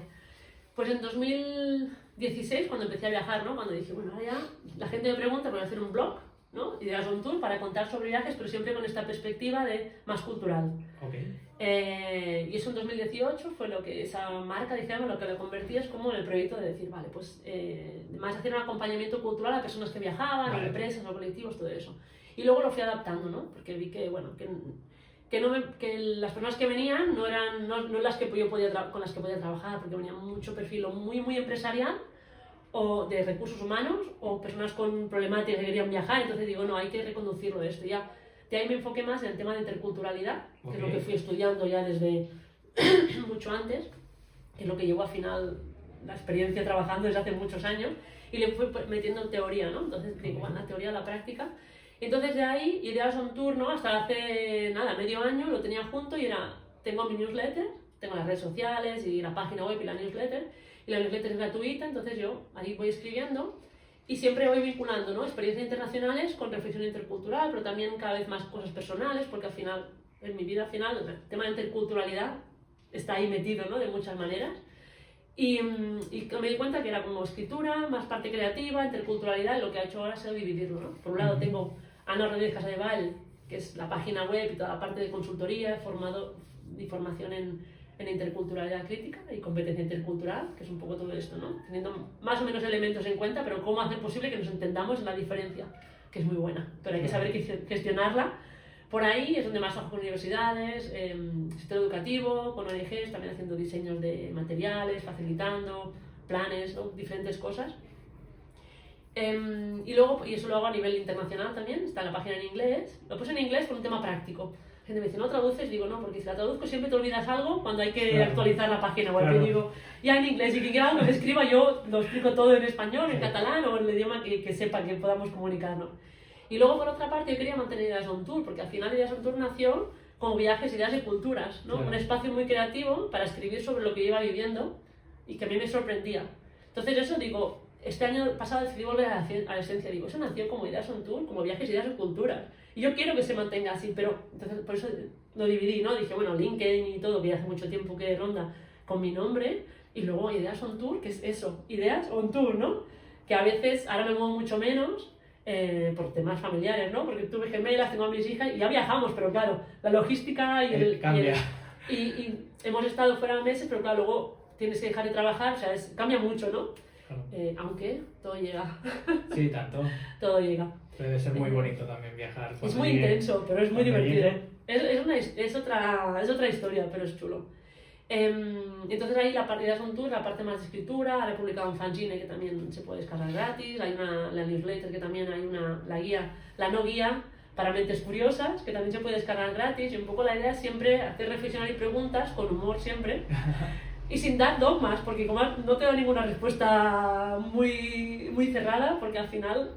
Pues en 2016, cuando empecé a viajar, ¿no? Cuando dije, bueno, ahora ya la gente me pregunta, voy a hacer un blog, ¿no? Ideas on Tour para contar sobre viajes, pero siempre con esta perspectiva de más cultural. Okay. Y eso en 2018 fue lo que esa marca, digamos, lo que lo convertí es como en el proyecto de decir, vale, pues más hacer un acompañamiento cultural a personas que viajaban, Vale. a empresas, a colectivos, todo eso. Y luego lo fui adaptando, ¿no? Porque vi que, bueno, que las personas que venían no eran las que yo con las que podía trabajar, porque venía mucho perfil o muy empresarial o de recursos humanos o personas con problemáticas que querían viajar. Entonces digo, no, hay que reconducirlo esto. Ya de ahí me enfoqué más en el tema de interculturalidad, que es lo que fui estudiando ya desde mucho antes, que es lo que llevo al final la experiencia trabajando desde hace muchos años, y le fui metiendo en teoría, ¿no? Entonces digo, bueno, la teoría, la práctica. Entonces de ahí, Ideas on Tour, ¿no? Hasta hace, nada, medio año lo tenía junto y tengo mi newsletter, tengo las redes sociales y la página web y la newsletter es gratuita, entonces yo ahí voy escribiendo y siempre voy vinculando, ¿no? Experiencias internacionales con reflexión intercultural, pero también cada vez más cosas personales, porque al final, en mi vida al final, el tema de interculturalidad está ahí metido, ¿no? De muchas maneras. Y me di cuenta que era como escritura, más parte creativa, interculturalidad, y lo que ha hecho ahora ha sido dividirlo, ¿no? Por un lado tengo Ana Rodríguez Casadeval, que es la página web y toda la parte de consultoría, y formación en interculturalidad crítica y competencia intercultural, que es un poco todo esto, ¿no? Teniendo más o menos elementos en cuenta, pero cómo hacer posible que nos entendamos en la diferencia, que es muy buena, pero hay que saber gestionarla. Por ahí es donde más trabajo con universidades, sector educativo, con ONGs, también haciendo diseños de materiales, facilitando planes, ¿no? Diferentes cosas. Y eso lo hago a nivel internacional también, está en la página en inglés. Lo puse en inglés por un tema práctico. La gente me dice, ¿no traduces? Digo, no, porque si la traduzco siempre te olvidas algo cuando hay que actualizar la página web. Claro. Y digo, ya en inglés, y que quiera algo que escriba, yo lo explico todo en español, en catalán o en el idioma que sepa, que podamos comunicarnos. Y luego, por otra parte, yo quería mantener Ideas on Tour, porque al final Ideas on Tour nació como viajes, ideas y culturas, ¿no? Claro. Un espacio muy creativo para escribir sobre lo que iba viviendo y que a mí me sorprendía. Entonces eso digo, este año pasado decidí volver a la esencia, digo, eso nació como Ideas on Tour, como viajes, ideas y culturas. Y yo quiero que se mantenga así, pero entonces por eso lo dividí, ¿no? Dije, bueno, LinkedIn y todo, que ya hace mucho tiempo que ronda con mi nombre, y luego Ideas on Tour, que es eso, Ideas on Tour, ¿no? Que a veces, ahora me muevo mucho menos, por temas familiares, ¿no? Porque tuve gemelas, tengo a mis hijas y ya viajamos, pero claro, la logística y cambia. Y hemos estado fuera meses, pero claro, luego tienes que dejar de trabajar, o sea, cambia mucho, ¿no? Claro. Aunque todo llega. Sí, tanto. Todo llega. Debe ser muy bonito también viajar. Es muy intenso, pero es muy divertido. Es otra historia, pero es chulo. Entonces ahí la parte de Ideas on Tour, la parte más de escritura, he publicado un fanzine que también se puede descargar gratis, hay la newsletter que también hay la guía, la no guía para mentes curiosas, que también se puede descargar gratis, y un poco la idea es siempre hacer reflexionar y preguntas, con humor siempre, y sin dar dogmas, porque como no tengo ninguna respuesta muy, muy cerrada, porque al final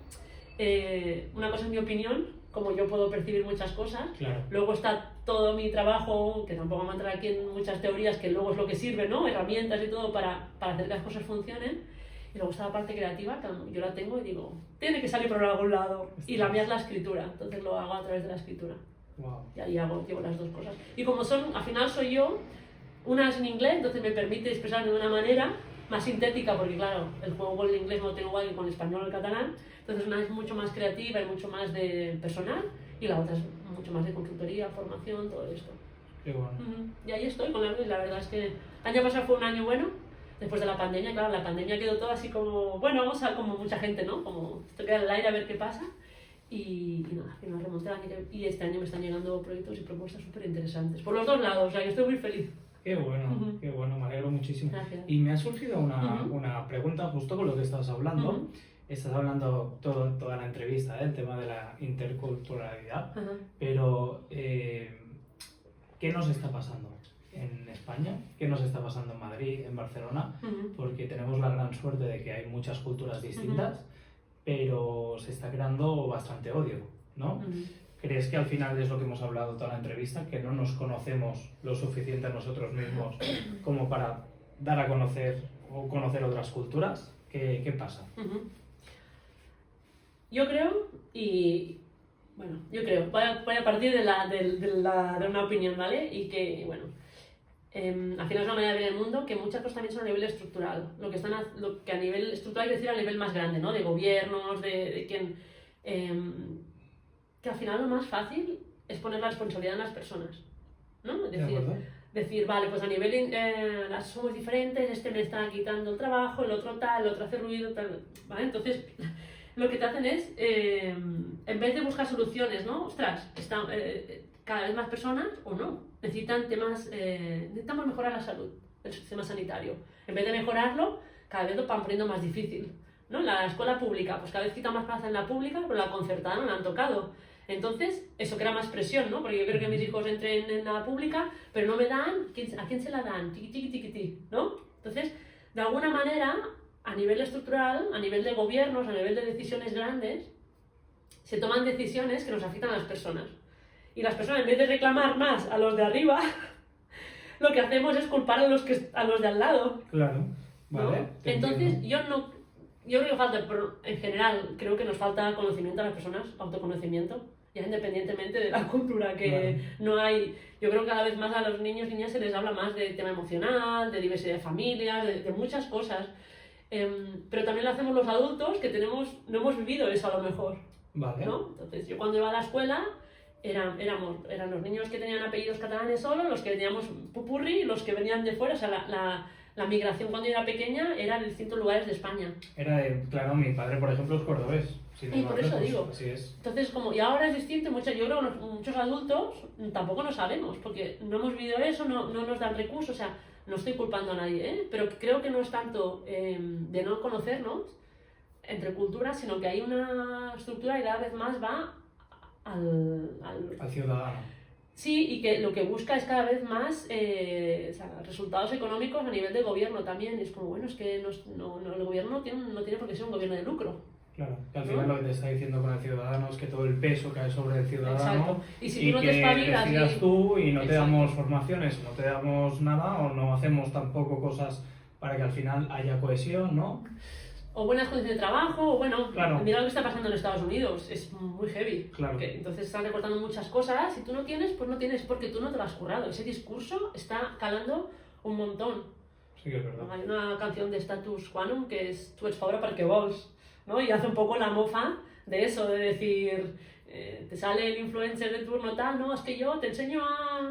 una cosa es mi opinión, como yo puedo percibir muchas cosas, claro. Luego está todo mi trabajo, que tampoco me entrar aquí en muchas teorías, que luego es lo que sirve, ¿no? Herramientas y todo para hacer que las cosas funcionen. Y luego está la parte creativa, que yo la tengo y digo, tiene que salir por algún lado. Y la mía es la escritura, entonces lo hago a través de la escritura. Wow. Y ahí llevo las dos cosas. Y como al final soy yo, una es en inglés, entonces me permite expresarme de una manera más sintética, porque claro, el juego con el inglés no lo tengo igual que con el español o el catalán. Entonces una es mucho más creativa y mucho más de personal, y la otra es mucho más de consultoría, formación, todo esto. Qué bueno. Y ahí estoy con la verdad es que el año pasado fue un año bueno, después de la pandemia, claro, la pandemia quedó todo así como, bueno, vamos a como mucha gente, ¿no? Como esto queda en el aire a ver qué pasa, y nada, que nos remonté el año y este año me están llegando proyectos y propuestas súper interesantes, por los dos lados, o sea, yo estoy muy feliz. Qué bueno, me alegro muchísimo. Gracias. Y me ha surgido una pregunta justo con lo que estabas hablando. Estás hablando toda la entrevista del tema de la interculturalidad, pero ¿qué nos está pasando en España? ¿Qué nos está pasando en Madrid, en Barcelona? Porque tenemos la gran suerte de que hay muchas culturas distintas, pero se está creando bastante odio, ¿no? ¿Crees que al final es lo que hemos hablado toda la entrevista, que no nos conocemos lo suficiente a nosotros mismos como para dar a conocer o conocer otras culturas? ¿Qué pasa? Yo creo, voy a partir de una opinión, ¿vale? Y que, bueno, al final es una manera de ver el mundo, que muchas cosas también son a nivel estructural. Lo que a nivel estructural hay que decir a nivel más grande, ¿no? De gobiernos, de quien... que al final lo más fácil es poner la responsabilidad en las personas, ¿no? Es decir, vale, pues a nivel somos diferentes, este me está quitando el trabajo, el otro tal, el otro hace ruido, tal, ¿vale? Entonces, lo que te hacen es, en vez de buscar soluciones, ¿no? Ostras, están cada vez más personas, o no, necesitamos mejorar la salud del sistema sanitario. En vez de mejorarlo, cada vez lo van poniendo más difícil, ¿no? La escuela pública, pues cada vez quitan más plaza en la pública, pero la concertada no la han tocado. Entonces, eso crea más presión, ¿no? Porque yo quiero que mis hijos entren en la pública, pero no me dan, ¿a quién se la dan? Tiqui, ¿no? Entonces, de alguna manera, a nivel estructural, a nivel de gobiernos, a nivel de decisiones grandes, se toman decisiones que nos afectan a las personas. Y las personas, en vez de reclamar más a los de arriba, lo que hacemos es culpar a los de al lado. Claro, vale. ¿No? Entonces, yo creo que falta, pero en general, creo que nos falta conocimiento a las personas, autoconocimiento. ya independientemente de la cultura que Claro. no hay. Yo creo que cada vez más a los niños y niñas se les habla más de tema emocional, de diversidad de familias, de muchas cosas. Pero también lo hacemos los adultos que no hemos vivido eso a lo mejor, Vale. ¿no? Entonces yo cuando iba a la escuela eran los niños que tenían apellidos catalanes solo, los que teníamos pupurri y los que venían de fuera. O sea, la migración cuando yo era pequeña era de distintos lugares de España. Claro, mi padre, por ejemplo, es cordobés. sin Y ir más por eso lejos. digo. Así es. Entonces, y ahora es distinto, yo creo que muchos adultos tampoco lo sabemos, porque no hemos vivido eso, no nos dan recursos, o sea, no estoy culpando a nadie, pero creo que no es tanto de no conocernos entre culturas, sino que hay una estructura que cada vez más va Al ciudadano. Sí, y que lo que busca es cada vez más resultados económicos a nivel de gobierno también. Es como, bueno, es que el gobierno no tiene por qué ser un gobierno de lucro. Claro, que al final lo que te está diciendo con el ciudadano es que todo el peso cae sobre el ciudadano. Exacto. Y si tú no te que espabilas decidas tú y no te Exacto. damos formaciones, no te damos nada o no hacemos tampoco cosas para que al final haya cohesión, ¿no? O buenas condiciones de trabajo, o bueno, Claro. mira lo que está pasando en Estados Unidos, es muy heavy. Claro. Entonces están recortando muchas cosas, si tú no tienes, pues no tienes porque tú no te lo has currado. Ese discurso está calando un montón. Sí que es verdad. Hay una canción de Status Quantum que es Tu ets pobre perquè vols, ¿no? Y hace un poco la mofa de eso, de decir, te sale el influencer de turno tal, no, es que yo te enseño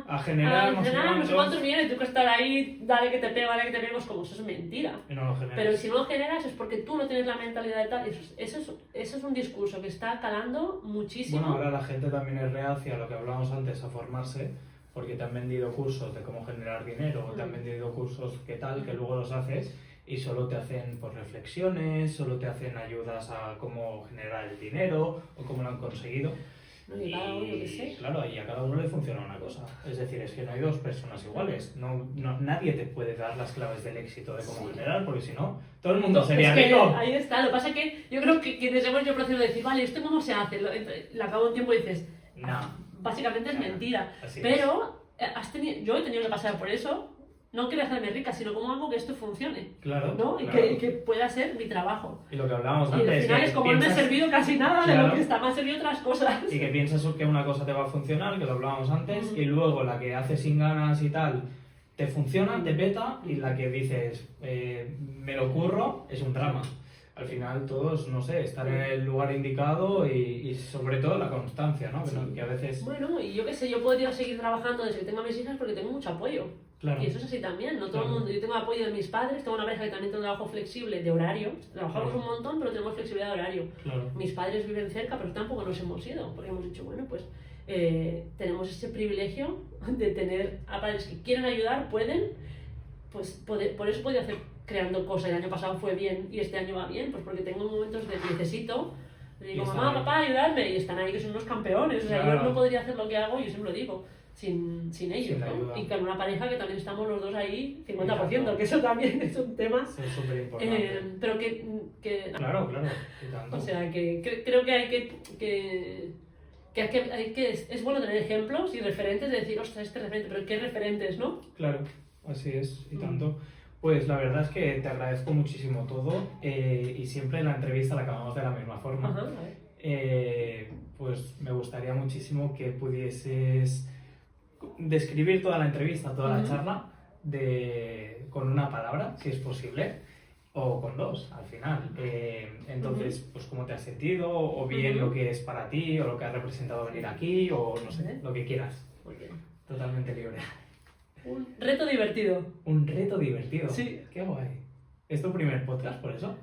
A generar no sé cuántos millones, tú que estar ahí, dale que te pego, es como, eso es mentira. Y no lo generas. Pero si no lo generas es porque tú no tienes la mentalidad de tal. Eso es un discurso que está calando muchísimo. Bueno, ahora la gente también es reacia a lo que hablábamos antes, a formarse, porque te han vendido cursos de cómo generar dinero, o te han vendido cursos que tal, que luego los haces y solo te hacen pues, reflexiones, solo te hacen ayudas a cómo generar el dinero o cómo lo han conseguido. No, y cada uno, yo qué sé. Claro, y a cada uno le funciona una cosa. Es decir, es que no hay dos personas iguales. Nadie te puede dar las claves del éxito de cómo generar, porque si no, todo el mundo sería Es que rico. ahí está. Lo que pasa es que yo creo que quienes hemos hecho el proceso de decir, vale, ¿esto cómo se hace? Le acabo un tiempo y dices, No. Básicamente es mentira. Así Pero yo he tenido que pasar por eso. No quería hacerme rica, sino como hago que esto funcione. Claro. ¿No? Claro. Y que pueda ser mi trabajo. Y lo que hablábamos Y antes. al final que es como no me ha piensas- servido casi nada de Claro. lo que está, me han servido otras cosas. Y que piensas que una cosa te va a funcionar, que lo hablábamos antes, y luego la que haces sin ganas y tal, te funciona, te peta, y la que dices, me lo curro, es un drama. Al final todos, no sé, estar en el lugar indicado y sobre todo la constancia, ¿no? Que a veces... Bueno, y yo qué sé, yo podría seguir trabajando desde que tengo a mis hijas porque tengo mucho apoyo. Claro. Y eso es así también, no todo el Claro. mundo. Yo tengo apoyo de mis padres, tengo una pareja que también tiene un trabajo flexible de horario. Trabajamos Claro. un montón, pero tenemos flexibilidad de horario. Claro. Mis padres viven cerca, pero tampoco nos hemos ido, porque hemos dicho, bueno, pues tenemos ese privilegio de tener a padres que quieren ayudar, pueden, pues por eso he podido hacer creando cosas. El año pasado fue bien y este año va bien, pues porque tengo momentos de necesito. Le digo, Y están mamá, ahí. papá, ayudarme, y están ahí que son unos campeones. O sea, Claro. yo no podría hacer lo que hago, yo siempre lo digo, sin ellos, Sin ¿no? ayuda. Y con una pareja que también estamos los dos ahí 50%, Exacto. que eso también es un tema. Eso es súper importante. Pero que Claro, y tanto. o sea, creo que hay que es bueno tener ejemplos y referentes de decir, ostras, este referente, pero ¿qué referentes, no? Claro, así es, y tanto. Pues la verdad es que te agradezco muchísimo todo y siempre en la entrevista la acabamos de la misma forma. Ajá, a ver. Pues me gustaría muchísimo que pudieses describir toda la entrevista, toda la charla con una palabra, si es posible, o con dos al final. Entonces, pues cómo te has sentido, o bien lo que es para ti, o lo que ha representado venir aquí, o no sé, lo que quieras. Muy bien. Totalmente libre. Un reto divertido. Un reto divertido. Sí. Qué guay. ¿Es tu primer podcast por eso?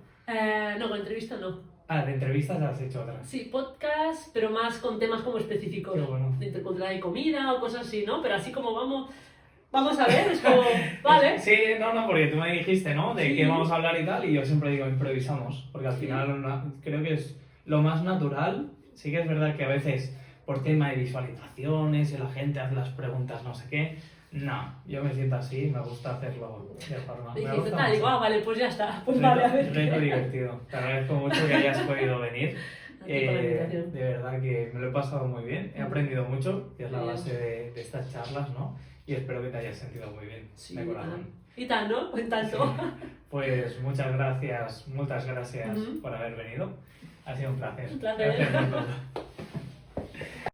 No, con entrevista no. Ah, de entrevistas has hecho otras. Sí, podcast, pero más con temas como específicos. Qué bueno. De intercultural y comida o cosas así, ¿no? Pero así como vamos a ver, es como, vale. Sí, no, porque tú me dijiste, ¿no? De Sí. qué vamos a hablar y tal, y yo siempre digo improvisamos, porque al final creo que es lo más natural. Sí que es verdad que a veces por tema de visualizaciones y la gente hace las preguntas no sé qué. No, yo me siento así, me gusta hacerlo de forma. Y Me dices, gusta tal, digo, mucho. vale, pues ya está. Pues Reto, vale, a ver. reto divertido. Te agradezco mucho que hayas podido venir. A ti por la invitación. De verdad que me lo he pasado muy bien. He aprendido mucho, que es la Bien. base de estas charlas, ¿no? Y espero que te hayas sentido muy bien, Sí, de corazón. y tal, ¿no? En tanto. Pues muchas gracias Ujú. por haber venido. Ha sido un placer. Un placer. Gracias por todo.